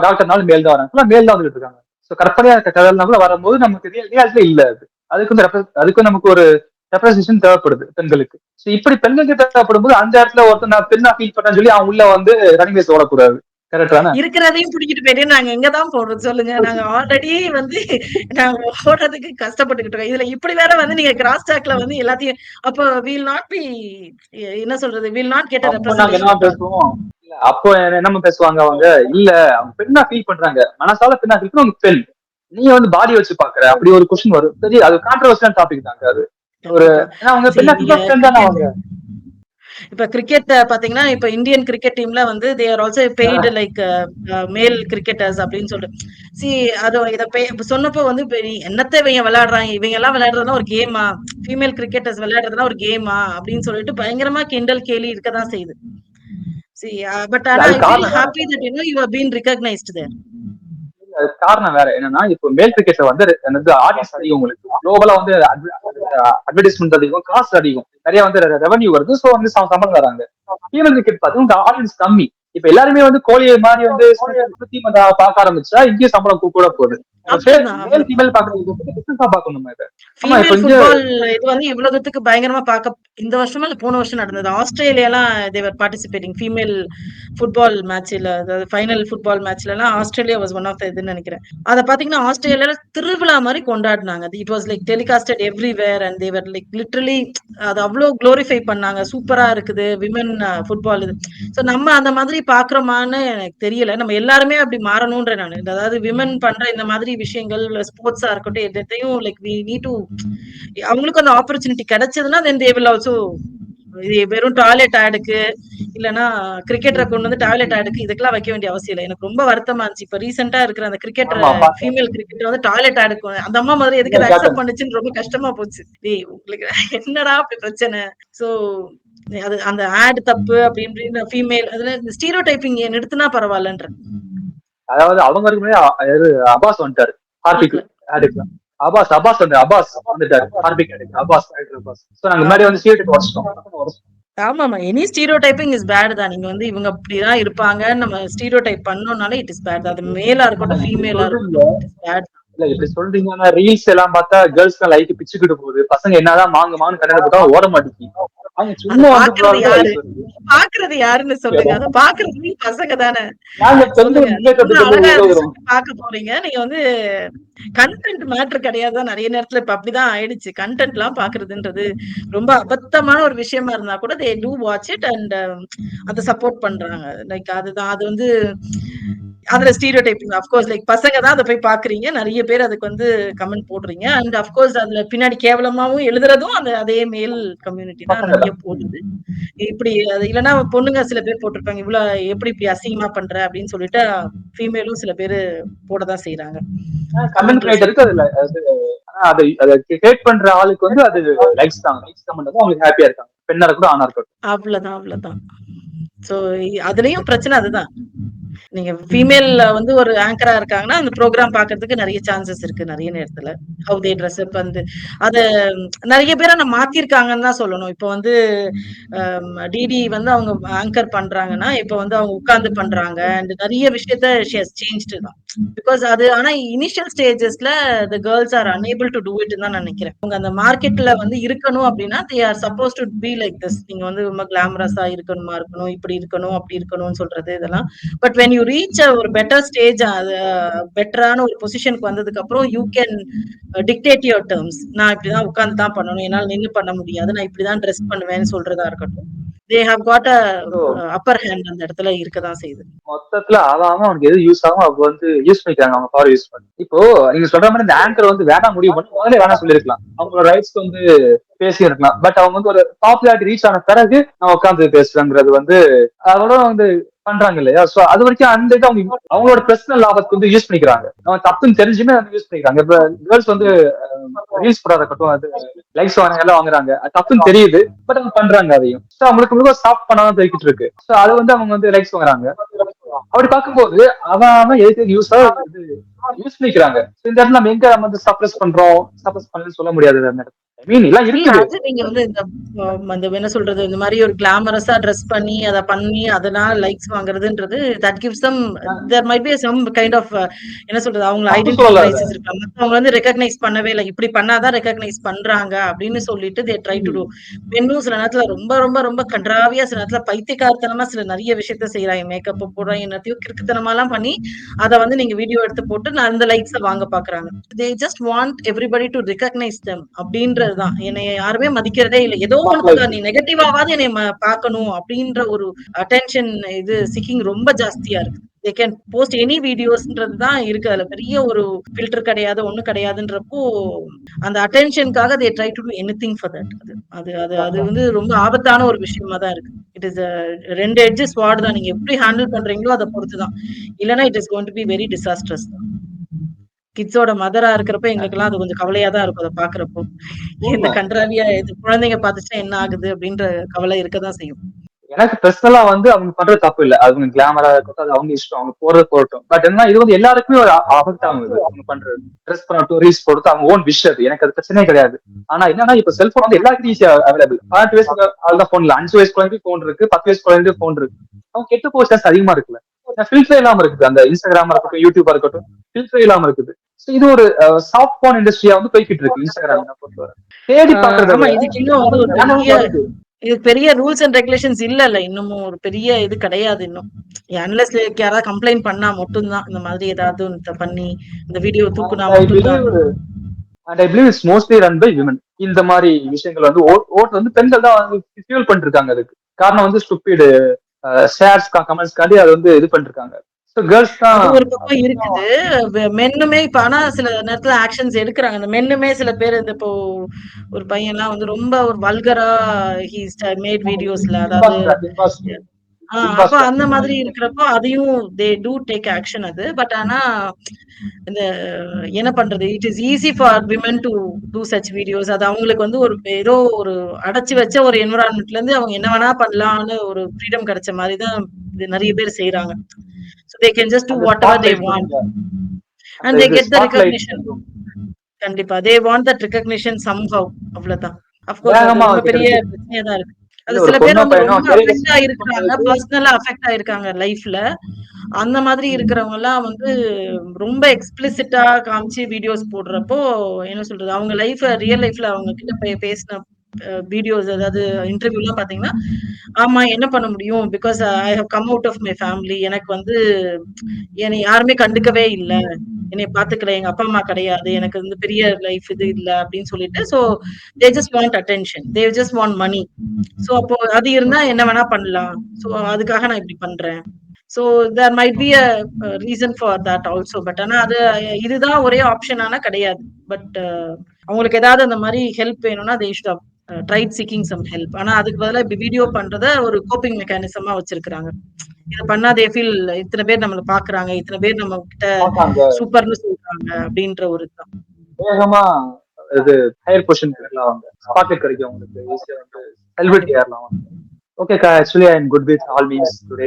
டாக்டர்னாலும் மேல் தான் வராங்க, மேல் தான் வந்துட்டு இருக்காங்க. ஸோ கற்பனையா கதைகள்னா கூட வரும்போது நமக்கு ரியாலிட்டியே இல்ல. அதுக்கு வந்து அதுக்கு நமக்கு ஒரு ரெப்ரஸன்டேஷன் தேவைப்படுது பெண்களுக்கு. இப்படி பெண்களுக்கு தேவைப்படும் போது அந்த இடத்துல ஒருத்தர் நான் பெண்ணா ஃபீல் பண்ணேன்னு சொல்லி அவன் உள்ள வந்து ரன்னிங் ரேஸ் ஓடக்கூடாது. இருக்கிறதையும் பிடிக்கிட்டு போயிட்டு நாங்க எங்கதான் போடுறது சொல்லுங்க. நாங்க ஆல்ரெடி வந்து நாங்க ஓடுறதுக்கு கஷ்டப்பட்டுக்கிட்டு இருக்கோம். இதுல இப்படி வேற வந்து நீங்க கிராஸ் டாக்ல வந்து எல்லாத்தையும் அப்போ வில் நாட் பி என்ன சொல்றது, வில் நாட் கெட் ரெப்ரசன்டேஷன். அப்போ என்ன பேசுவாங்க அவங்க, இல்ல அவங்க பெண்ணா ஃபீல் பண்றாங்க, மனசால பெண்ணா ஃபீல் பண்ண பெண், நீ வந்து பாடி வச்சு பாக்குற, அப்படி ஒரு கொஸ்டின் வரும். சரி, அது கான்ட்ரோவர்சியல் டாபிக் தாங்க அது. ஒரு அவங்க பெண்ணா ஃபீல் தானே அவங்க. இப்ப கிரிக்கெட் பாத்தீங்கன்னா இப்ப இந்தியன் கிரிக்கெட் டீம்ல வந்து they are also paid like மேல் கிரிக்கெட்டர்ஸ் அப்படின்னு சொல்லிட்டு அது இத சொன்னப்போ வந்து என்னத்தை இவங்க விளையாடுறாங்க, இவங்க எல்லாம் விளையாடுறதுனா ஒரு கேமா, ஃபீமேல் கிரிக்கெட்டர்ஸ் விளையாடுறதுனா ஒரு கேமா அப்படின்னு சொல்லிட்டு பயங்கரமா கிண்டல் கேலி இருக்கதான் செய்யுது. பட் ஆனா I feel happy that you know you are been recognised there. காரணம் வேற என்னன்னா, இப்போ மேல் கிரிக்கெட்ல வந்து ஆடியன்ஸ் அதிகம், உங்களுக்கு குளோபலா வந்து அட்வர்டைஸ்மெண்ட் அதிகம், காசு அதிகம், நிறைய வந்து ரெவன்யூ வருது. சோ வந்து சம்பளம் வராங்க. ஃபீமேல் கிரிக்கெட் பார்த்தீங்கன்னா ஆடியன்ஸ் கம்மி. இப்ப எல்லாருமே வந்து கோழியை மாதிரி வந்து பார்க்க ஆரம்பிச்சா இங்கேயும் சம்பளம் கூட போகுது. பயங்கரமா பாக்க இந்த வருஷமா இல்ல போன வருஷம் நடந்தது. ஆஸ்திரேலியாலாம் தேவர் பார்ட்டிசிபேட்டிங் ஃபீமேல் ஃபுட்பால் மேட்ச்ல, அதாவது ஃபைனல் ஃபுட்பால் மேட்ச்ல எல்லாம் Australia was one of the இதுன்னு நினைக்கிறேன். அதை பாத்தீங்கன்னா ஆஸ்திரேலியால திருவிழா மாதிரி கொண்டாடினாங்க. It was like telecasted everywhere and they were like literally அது அவ்வளவு குளோரிஃபை பண்ணாங்க. சூப்பரா இருக்குது விமன் ஃபுட்பால் இது. சோ நம்ம அந்த மாதிரி பாக்குறோமான்னு எனக்கு தெரியல. நம்ம எல்லாருமே அப்படி மாறணும்ன்ற நான், அதாவது விமன் பண்ற இந்த மாதிரி விஷயங்கள் ஸ்போர்ட்ஸா இருக்கட்டும் எல்லாத்தையும் லைக் வி நீட் டு அவங்களுக்கு அந்த ஆப்பர்ச்சுனிட்டி கிடைச்சதுன்னா தென் தே வில் ஆல்சோ. இது வெறும் டாய்லெட் ஆடுக்கு இல்லன்னா கிரிக்கெட்டரை கொண்டு வந்து டாய்லெட் ஆடுக்கு இதுக்கெல்லாம் வைக்க வேண்டிய அவசியம் இல்லை. எனக்கு ரொம்ப வருத்தமா இருந்துச்சு. இப்ப ரீசெண்டா இருக்கிற அந்த கிரிக்கெட்டர் ஃபீமேல் கிரிக்கெட்டர் வந்து டாய்லெட் ஆடுக்கு அந்த அம்மா மாதிரி எதுக்கு அதை அக்செப்ட் பண்ணுச்சுன்னு ரொம்ப கஷ்டமா போச்சு. உங்களுக்கு என்னடா அப்படி பிரச்சனை. சோ அது அந்த ஆட் தப்பு அப்படின்னு ஃபீமேல் அதுல ஸ்டீரியோ டைப்பிங் நிறுத்தினா பரவாயில்லன்ற. அதாவது அவங்க அபாஸ் வந்துட்டாரு, ஹார்பிக் ஆடுக்கலாம். அபாஸ் வந்துட்டாரு, ஹார்பிக் ஆடுக்கு அபாஸ். சோ நாங்க முன்னாடி வந்து ஸ்டீரியோ டைப் வச்சிட்டோம். ஆமாமா, any stereotyping is bad தான். நீங்க வந்து இவங்க அப்படிதான் இருப்பாங்க நம்ம ஸ்டீரியோ டைப் பண்ணோம்னாலே இட் இஸ் பேட். அது மேலா இருக்கட்டும் ஃபீமேலா இருக்கட்டும் இட் இஸ் பேட். இல்ல இப்படி சொல்றீங்கன்னா ரீல்ஸ் எல்லாம் பார்த்தா கேர்ள்ஸ் லைட் பிச்சுக்கிட்டு போகுது, பசங்க என்னதான் மாங்கு கண்ணாடி போட்டா ஓட மாட்டேங்குது. அவங்க அத சும்மா வந்து பாக்குறது போறாங்க யாரு? லைஃப் வருது. பாக்குறது யாருன்னு சொல்லுங்க. அத பாக்குறது பசங்க தானே. நாங்க சொல்லுங்க. பெண்கள் முன்னேற்றத்துக்கு வந்து அழகா இருந்துச்சு உதவுறோம். பாக்க போறீங்க. நீங்க வந்து கன்டென்ட் மேட்டர் கிடையாது தான். நெறைய நேரத்துல இப்ப அப்படிதான் ஆயிடுச்சு. கன்டென்ட்லாம் பாக்குறதுன்றது ரொம்ப அபத்தமான ஒரு விஷயமா இருந்தா கூட they do watch it and அத சப்போர்ட் பண்றாங்க. லைக் அதுதான் அது வந்து அதுல ஸ்டீரியோடைப்பிங் ஆஃப் கோர்ஸ் லைக் பசங்க தான் அத போய் பாக்குறீங்க. நெறைய பேர் அதுக்கு வந்து கமெண்ட் போடுறீங்க. அண்ட் ஆஃப் கோர்ஸ் அதுல பின்னாடி கேவலமாவும் எழுதுறதும் அந்த அதே மேல் கம்யூனிட்டி தான் பசங்க நெறைய தான். போடுது. இப்படி அது இல்லன்னா பொண்ணுங்க சில பேர் போட்டிருப்பாங்க. இவ்ளோ எப்படி இப்படி அசிங்கமா பண்ற அப்படின்னு சொல்லிட்டு ஃபீமேலும் சில பேரு போடதான் செய்றாங்க. கண்டென்ட் கமெண்ட்ல கிரியேட்டருக்கு அது ஆனா அதை கிரியேட் பண்ற ஆளுக்கு வந்து அது லைக்ஸ் தான். லைக்ஸ் கமெண்ட் தான் அவங்களுக்கு ஹாப்பியா இருக்காங்க. பெண்ணா இருக்கட்டும், ஆணா இருக்கட்டும். அவ்வளதான், அவ்வளதான். சோ அதுலயும் பிரச்சனை அதுதான். நீங்க ஃபீமேல் வந்து ஒரு ஆங்கரா இருக்காங்கன்னா, அந்த புரோகிராம் பார்க்கறதுக்கு நெறைய சான்சஸ் இருக்கு நெறைய நேரத்துல. ஹவ் தே டிரெஸ் அப் வந்து அத நெறைய பேர நான் மாத்திருக்காங்கன்னு தான் சொல்லணும். இப்ப வந்து டிடி வந்து அவங்க ஆங்கர் பண்றாங்கன்னா, இப்ப வந்து அவங்க உட்கார்ந்து பண்றாங்க. அண்ட் நெறைய விஷயத்த ஷி ஹஸ் சேஞ்ச்டு தான். பிகாஸ் அது ஆனா இனிஷியல் ஸ்டேஜஸ்ல the girls are unable to do இட்ன்னு தான் நினைக்கிறேன். அவங்க அந்த மார்க்கெட்ல வந்து இருக்கணும் அப்படின்னா, they are suppose to be like this. நீங்க வந்து ரொம்ப கிளாமரஸா இருக்கணுமா இருக்கணும், இப்படி இருக்கணும், அப்படி இருக்கணும்னு சொல்றது இதெல்லாம். பட் வென் யூ ரீச் ஒரு பெட்டர் ஸ்டேஜ் அது பெட்டரான ஒரு பொசிஷனுக்கு வந்ததுக்கு அப்புறம் you can dictate your terms. நான் இப்படிதான் உட்கார்ந்து தான் பண்ணணும். என்னால நின்னு பண்ண முடியாது. நான் இப்படிதான் ட்ரெஸ் பண்ணுவேன்னு சொல்றதா இருக்கட்டும். They have got a so upper hand அந்த இடத்துல இருக்கதான் செய்யுது. மொத்தத்துல ஆகாம அவனுக்கு எது யூஸ் ஆகும் அப்ப வந்து யூஸ் பண்ணிக்கிறாங்க அவங்க பவர் யூஸ் பண்ணி. இப்போ நீங்க சொல்ற மாதிரி இந்த ஆங்கர் வந்து வேணாம் முடிவு பண்ணி முதல்ல வேணாம் சொல்லிருக்கலாம். அவங்களோட ரைட்ஸ்க்கு வந்து பேசியிருக்கலாம். பட் அவங்க வந்து ஒரு பாப்புலாரிட்டி ரீச் ஆன பிறகு நான் உட்காந்து பேசுறேங்கிறது வந்து அதோட வந்து பண்றாங்க இல்லையா? சோ அது வரைக்கும் அந்த இது அவங்க அவங்களோட பர்சனல் லாபத்துக்கு வந்து யூஸ் பண்ணிக்கிறாங்க. அவன் தப்புன்னு தெரிஞ்சுமே வந்து யூஸ் பண்ணிக்கிறாங்க. இப்ப கேர்ள்ஸ் வந்து ரீல்ஸ் போடாத இருக்கட்டும், அது லைக்ஸ் வாங்க எல்லாம் வாங்குறாங்க. அது தப்புன்னு தெரியுது. பட் அவங்க பண்றாங்க அதையும். சோ அவங்களுக்கு ரொம்ப சாஃப்ட் பண்ணாம போய்கிட்டு இருக்கு. சோ அது வந்து அவங்க வந்து லைக்ஸ் வாங்குறாங்க. அப்படி பார்க்கும்போது அவன் எதுக்கு யூஸா இது யூஸ் பண்ணிக்கிறாங்க. இந்த இடத்துல நம்ம எங்க நம்ம வந்து சப்ரஸ் பண்றோம், சப்ரஸ் பண்ணலன்னு சொல்ல முடியாது. அந்த இடத்துல ஐ மீன் எல்லாம் இல்ல இருக்குது. அது நீங்க வந்து இந்த அந்த என்ன சொல்றது இந்த மாதிரி ஒரு கிளாமரஸா ட்ரெஸ் பண்ணி அத பண்ணி அதனால லைக்ஸ் வாங்குறதுன்றது that gives some there might be some kind of என்ன சொல்றது அவங்க தப்பு ஐடென்டிட்டி சொல்லல அத. கிரைசிஸ் இருக்காங்க. அவங்க வந்து ரெகக்னைஸ் பண்ணவே இல்லை. இப்படி பண்ணாதான் ரெகக்னைஸ் பண்றாங்க அப்படின்னு சொல்லிட்டு தே ட்ரை டு டூ. பெண்ணும் சில நேரத்துல ரொம்ப ரொம்ப ரொம்ப கன்றாவியா சில நேரத்துல பைத்தியக்காரத்தனமா சில நிறைய விஷயத்த செய்யறாங்க. மேக்கப் போடுறாங்க, என்னத்தையும் கிறுக்குத்தனமா எல்லாம் பண்ணி அத வந்து நீங்க வீடியோ எடுத்து போட்டு நான் அந்த லைக்ஸ வாங்க பாக்குறாங்க. They just want everybody to recognise them அப்படின்றதுதான். என்னைய யாருமே மதிக்கிறதே இல்லை. ஏதோ ஒண்ணுத்துக்கு நீ நெகட்டிவாவது என்னை பார்க்கணும் அப்படின்ற ஒரு அட்டென்ஷன் இது சீக்கிங் ரொம்ப ஜாஸ்தியா இருக்கு. தே கேன் போஸ்ட் எனி வீடியோஸ்ன்றது தான் இருக்கு. அதுல பெரிய ஒரு ஃபில்டர் கிடையாது, ஒண்ணும் கிடையாதுன்றப்போ அந்த அட்டென்ஷனுக்காக they try to do anything for that. அது அது அது வந்து ரொம்ப ஆபத்தான ஒரு விஷயமா தான் இருக்கு. இட் இஸ் ரெண்டு எட்ஜஸ் ஸ்வார்ட் தான். நீங்க எப்படி ஹேண்டில் பண்றீங்களோ அதை பொறுத்து தான். இல்லைன்னா it is going to be very disastrous தான். கிட்ஸோட மதரா இருக்கிறப்ப எங்களுக்கெல்லாம் அது கொஞ்சம் கவலையா தான் இருக்கும். அத பார்க்கிறப்போ. இந்த உண்மை. கண்றாவியா இது குழந்தைங்க பார்த்துச்சுன்னா என்ன ஆகுது அப்படின்ற கவலை இருக்கதான் செய்யும். எனக்கு பர்சனலா வந்து அவங்க பண்றது தப்பு இல்ல. அவங்க கிளாமரா இருக்கட்டும், அது அவங்க இஷ்டம். அவங்க போறது போகட்டும். பட் என்ன இது வந்து எல்லாருக்குமே ஒரு அஃபெக்ட் ஆகுது. அவங்க பண்றது ட்ரெஸ் பண்ணட்டும், ரீல்ஸ் போடுறது அவங்க ஓன் விஷ் அது. எனக்கு அது பிரச்சனையே கிடையாது. ஆனா என்னன்னா இப்ப செல்போன் வந்து எல்லாருக்கும் ஈஸியா அவைலபிள். 18 வயசுக்கு அதுதான் போன் இல்ல. 5 வயசு குழந்தைக்கு போன் இருக்கு, 10 வயசு குழந்தைக்கு போன் இருக்கு. அவங்க கெட்டு போக சான்ஸ் அதிகமா இருக்குல்ல. ஃபில்டர் இல்லாம இருக்குது. அந்த இன்ஸ்டாகிராமா இருக்கட்டும், யூடியூபா இருக்கட்டும், ஃபில்டர் இல்லாம இருக்குது. இது ஒரு சாஃப்ட் போன் இண்டஸ்ட்ரியா வந்து போய்கிட்டு இருக்கு இன்ஸ்டாகிராம் பொறுத்தவரை. தேடி பாக்குறத ஆமா விட இதுக்கு இன்னும் வந்து ஒரு பெரிய வருது. இது பெரிய ரூல்ஸ் அண்ட் ரெகுலேஷன்ஸ் இல்ல. இன்னமும் ஒரு பெரிய இது கிடையாது இன்னும். அன்லெஸ் யாராவது கம்ப்ளைண்ட் பண்ணா மட்டும்தான் இந்த மாதிரி ஏதாவது ஒண்ணு பண்ணி இந்த வீடியோ தூக்குனா And I மட்டும்தான். believe and I believe it's mostly run by women. இந்த மாதிரி விஷயங்கள் வந்து ஓட்டு வந்து பெண்கள் தான் வந்து ஃபியூல் பண்ணிட்டு இருக்காங்க. அதுக்கு காரணம் வந்து ஸ்டூபிட் ஷேர்ஸ் கமெண்ட்ஸ்க்காண்டி அது வந்து இது பண்ணிருக்காங்க. ஸோ கேர்ள்ஸ் தான் அது ஒரு பக்கம் இருக்குது. மென்னுமே இப்ப ஆனா சில நேரத்துல ஆக்ஷன்ஸ் எடுக்கிறாங்க. அந்த மென்னுமே சில பேர் இந்த இப்போ ஒரு பையன்லாம் வந்து ரொம்ப ஒரு வல்கரா ஹி மேட் வீடியோஸ்ல அதாவது அப்ப அந்த மாதிரி இருக்கிறப்போ அதையும் தே டூ டேக் ஆக்ஷன் அது. பட் ஆனா இந்த என்ன பண்றது it is easy for women to do such videos. அது அவங்களுக்கு வந்து ஒரு ஏதோ ஒரு அடைச்சு வச்ச ஒரு என்விரான்மெண்ட்ல இருந்து அவங்க என்ன வேணா பண்ணலாம்னு ஒரு ஃப்ரீடம் கிடைச்ச மாதிரி தான் இது நிறைய பேர் செய்யறாங்க. So they can just do அந்த whatever they spotlight want and அந்த they இது get the ஸ்பாட்லைட் recognition. கண்டிப்பா they want that recognition somehow. அவ்வளவுதான். Of course அது வேகமா ரொம்ப அவருக்கு பெரிய கிடைக்குது. பிரச்சனையா தான் இருக்கு. அது இல்ல ஒரு சில பேர் பொண்ணோ வந்து பையனோ ரொம்ப கேரியர் அஃபெக்ட் எஸ்டாப்ளிஷ் ஆயிருக்கிறாங்க. பண்றதுக்கு பர்சனலா அஃபெக்ட் ஆயிருக்காங்க லைஃப்ல. அந்த மாதிரி இருக்கிறவங்க எல்லாம் வந்து ரொம்ப எக்ஸ்பிளிசிட்டா காமிச்சு வீடியோஸ் போடுறப்போ என்ன சொல்றது அவங்க லைஃப் ரியல் லைஃப்ல அவங்க கிட்ட பேசின வீடியோஸ் ஏதாவது இன்டர்வியூலாம் பாத்தீங்கன்னா, ஆமா என்ன பண்ண முடியும்? Because I have come out of my family. எனக்கு வந்து என்னை யாருமே கண்டுக்கவே இல்ல. என்னைய பாத்துக்கல. எங்க அப்பா, அம்மா கிடையாது. எனக்கு வந்து பெரிய லைஃப் இது இல்ல அப்படின்னு சொல்லிட்டு, so they just want attention. They just want money. So அப்போ அது இருந்தா என்ன வேணா பண்ணலாம். சோ அதுக்காக நான் இப்படி பண்றேன். So there might be a reason for that also. But ஆனா அது இதுதான் ஒரே ஆப்ஷன் ஆனா கிடையாது. பட் அவங்களுக்கு ஏதாவது அந்த மாரி ஹெல்ப் வேணும்னா they should have tried seeking some help. ஆனா அதுக்கு பதிலா இப்படி வீடியோ பண்றத ஒரு கோப்பிங் மெக்கானிசமா வச்சிருக்காங்க. இத பண்ணா தே ஃபீல் இத்தன பேர் நம்மள பாக்குறாங்க, இத்தன பேர் நம்ம கிட்ட பார்த்தாங்க சூப்பர்ன்னு சொல்றாங்க அப்படின்ற ஒரு இதுதான். வேகமா இது ஹையர் பொசிஷன் போயிடலாம் அவங்க ஸ்பாட்லைட் கிடைக்கும் அவங்களுக்கு ஈஸியா வந்து செலிபிரிட்டி கண்டிப்பா. ஆயிரலாம் அவங்க. ஓகேக்கா, actually I am good with all means today.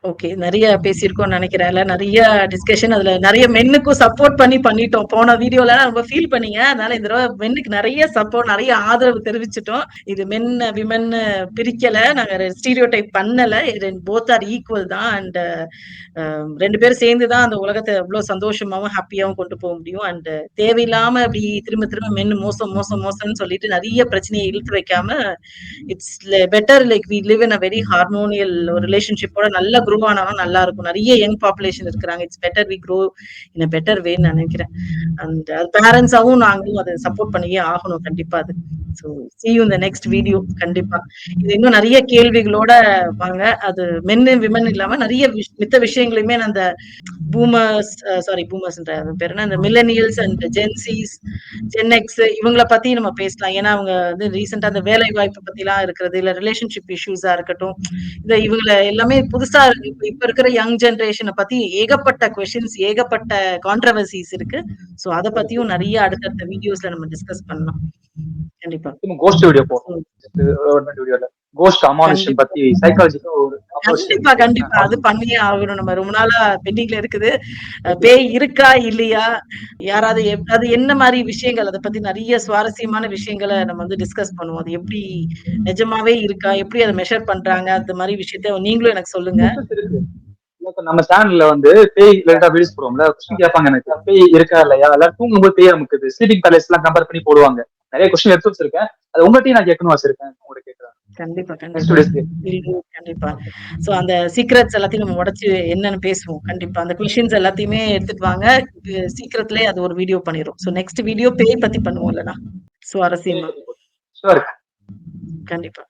Okay. நெறைய பேசியிருக்கோம்னு நெனைக்கிறேன். அதுல நெறைய டிஸ்கஷன் அதுல நெறைய மென்னுக்கும் சப்போர்ட் பண்ணி பண்ணிட்டோம். போன வீடியோல ரொம்ப ஃபீல் பண்ணீங்க. அதனால இந்த தடவ மென்னுக்கு நெறைய சப்போர்ட், நெறைய ஆதரவு தெரிவிச்சுட்டோம். இது மென், விமென் பிரிக்கல. நாங்க ஸ்டீரியோடைப் பண்ணல. இது போத் ஆர் ஈக்குவல் தான். அண்ட் 2 பேரும் சேர்ந்து தான் அந்த உலகத்த எவ்ளோ சந்தோஷமாவும், ஹேப்பியாவும் கொண்டு போ முடியும். அண்ட் தேவையில்லாம அப்படி திரும்ப திரும்ப மென் மோசம், மோசம், மோசம்ன்னு சொல்லிட்டு நெறைய பிரச்சனைய இழுத்து வைக்காம, it's better like we live in a very harmonial ஒரு ரிலேஷன்ஷிப்போட நல்லா குரோ ஆனாலும் நல்லா இருக்கும். நெறைய யங் பாப்புலேஷன் இருக்கிறாங்க. It's better we grow in a better வேன்னு நான் நினைக்கிறேன். அண்ட் அது பேரண்ட்ஸாவும் நாங்களும் அதை சப்போர்ட் பண்ணியே ஆகணும் கண்டிப்பா அது. So see you in the next video கண்டிப்பா. இது இன்னும் நெறைய கேள்விகளோட வாங்க. அது மென்னு, விமன் இல்லாம நெறைய மித்த விஷயங்களையுமே நான் அந்த பூமர்ஸ் சாரி பூமர்ஸ்ன்ற பேர் என்ன? இந்த millennials and Gen Zs, Gen X இவங்கள பத்தி நம்ம பேசலாம். ஏன்னா அவங்க வந்து ரீசெண்டா அந்த வேலை வாய்ப்பு பத்திலாம் இருக்கிறது, இல்ல ரிலேஷன்ஷிப் இஷ்யூஸா இருக்கட்டும். இந்த இவங்கள எல்லாமே புதுசா இப்ப இருக்கிற யங் ஜெனரேஷன பத்தி ஏகப்பட்ட கொஸ்டின்ஸ், ஏகப்பட்ட கான்ட்ரோவர்சிஸ் இருக்கு. சோ அத பத்தியும் நெறைய அடுத்தடுத்த வீடியோஸ்ல நம்ம டிஸ்கஸ் பண்ணலாம். கண்டிப்பா. கோஸ்ட் வீடியோ போடுறோம் வீடியோல கோஸ்ட் அமானுஷன் கண்டிப்பா. பத்தி சைக்காலஜிக்கா ஒரு அப்ரோச் கண்டிப்பா, கண்டிப்பா. அது பண்ணியே ஆகணும். நம்ம ரொம்ப நாளா பெண்டிங்ல இருக்குது. பேய் இருக்கா? இல்லையா? யாராவது அது என்ன மாரி விஷயங்கள்? அத பத்தி நெறைய சுவாரஸ்யமான விஷயங்கள நம்ம வந்து டிஸ்கஸ் பண்ணுவோம். அது எப்படி நிஜமாவே இருக்கா? எப்படி அத மெஷர் பண்றாங்க? அந்த மாரி விஷயத்த நீங்களும் எனக்கு சொல்லுங்க. இருக்கு. இப்ப நம்ம சேனல்ல வந்து பேய் ரிலேட்டடா வீடியோஸ் போடுவோம்ல, கொஸ்டின் கேட்பாங்க எனக்கு பேய் இருக்கா இல்லையா, எல்லாரும் தூங்கும்போது பேய் அமுக்குது, ஸ்லீப்பிங் பேலஸ் எல்லாம் கம்பேர் பண்ணி போடுவாங்க. நிறைய கொஸ்டின் எடுத்து வச்சிருக்கேன். அது உங்கள்கிட்டயும் நான் கேட்கணும் வச்சிருக்கேன். உங்களுக்கு கேட்கறேன். கண்டிப்பா, நெக்ஸ்ட் கண்டிப்பா. வீடியோஸ்க்கு. கண்டிப்பா. சோ அந்த சீக்ரெட்ஸ் எல்லாத்தையும் நம்ம உடைச்சு என்னன்னு பேசுவோம். கண்டிப்பா. அந்த கொஸ்டின்ஸ் எல்லாத்தையுமே எடுத்துட்டு வாங்க. சீக்கிரத்திலேயே அது ஒரு வீடியோ பண்ணிரும். சோ நெக்ஸ்ட் வீடியோ பேய் பத்தி பண்ணுவோம் இல்லனா? சுவாரஸ்யமா. ஷூர். கண்டிப்பா.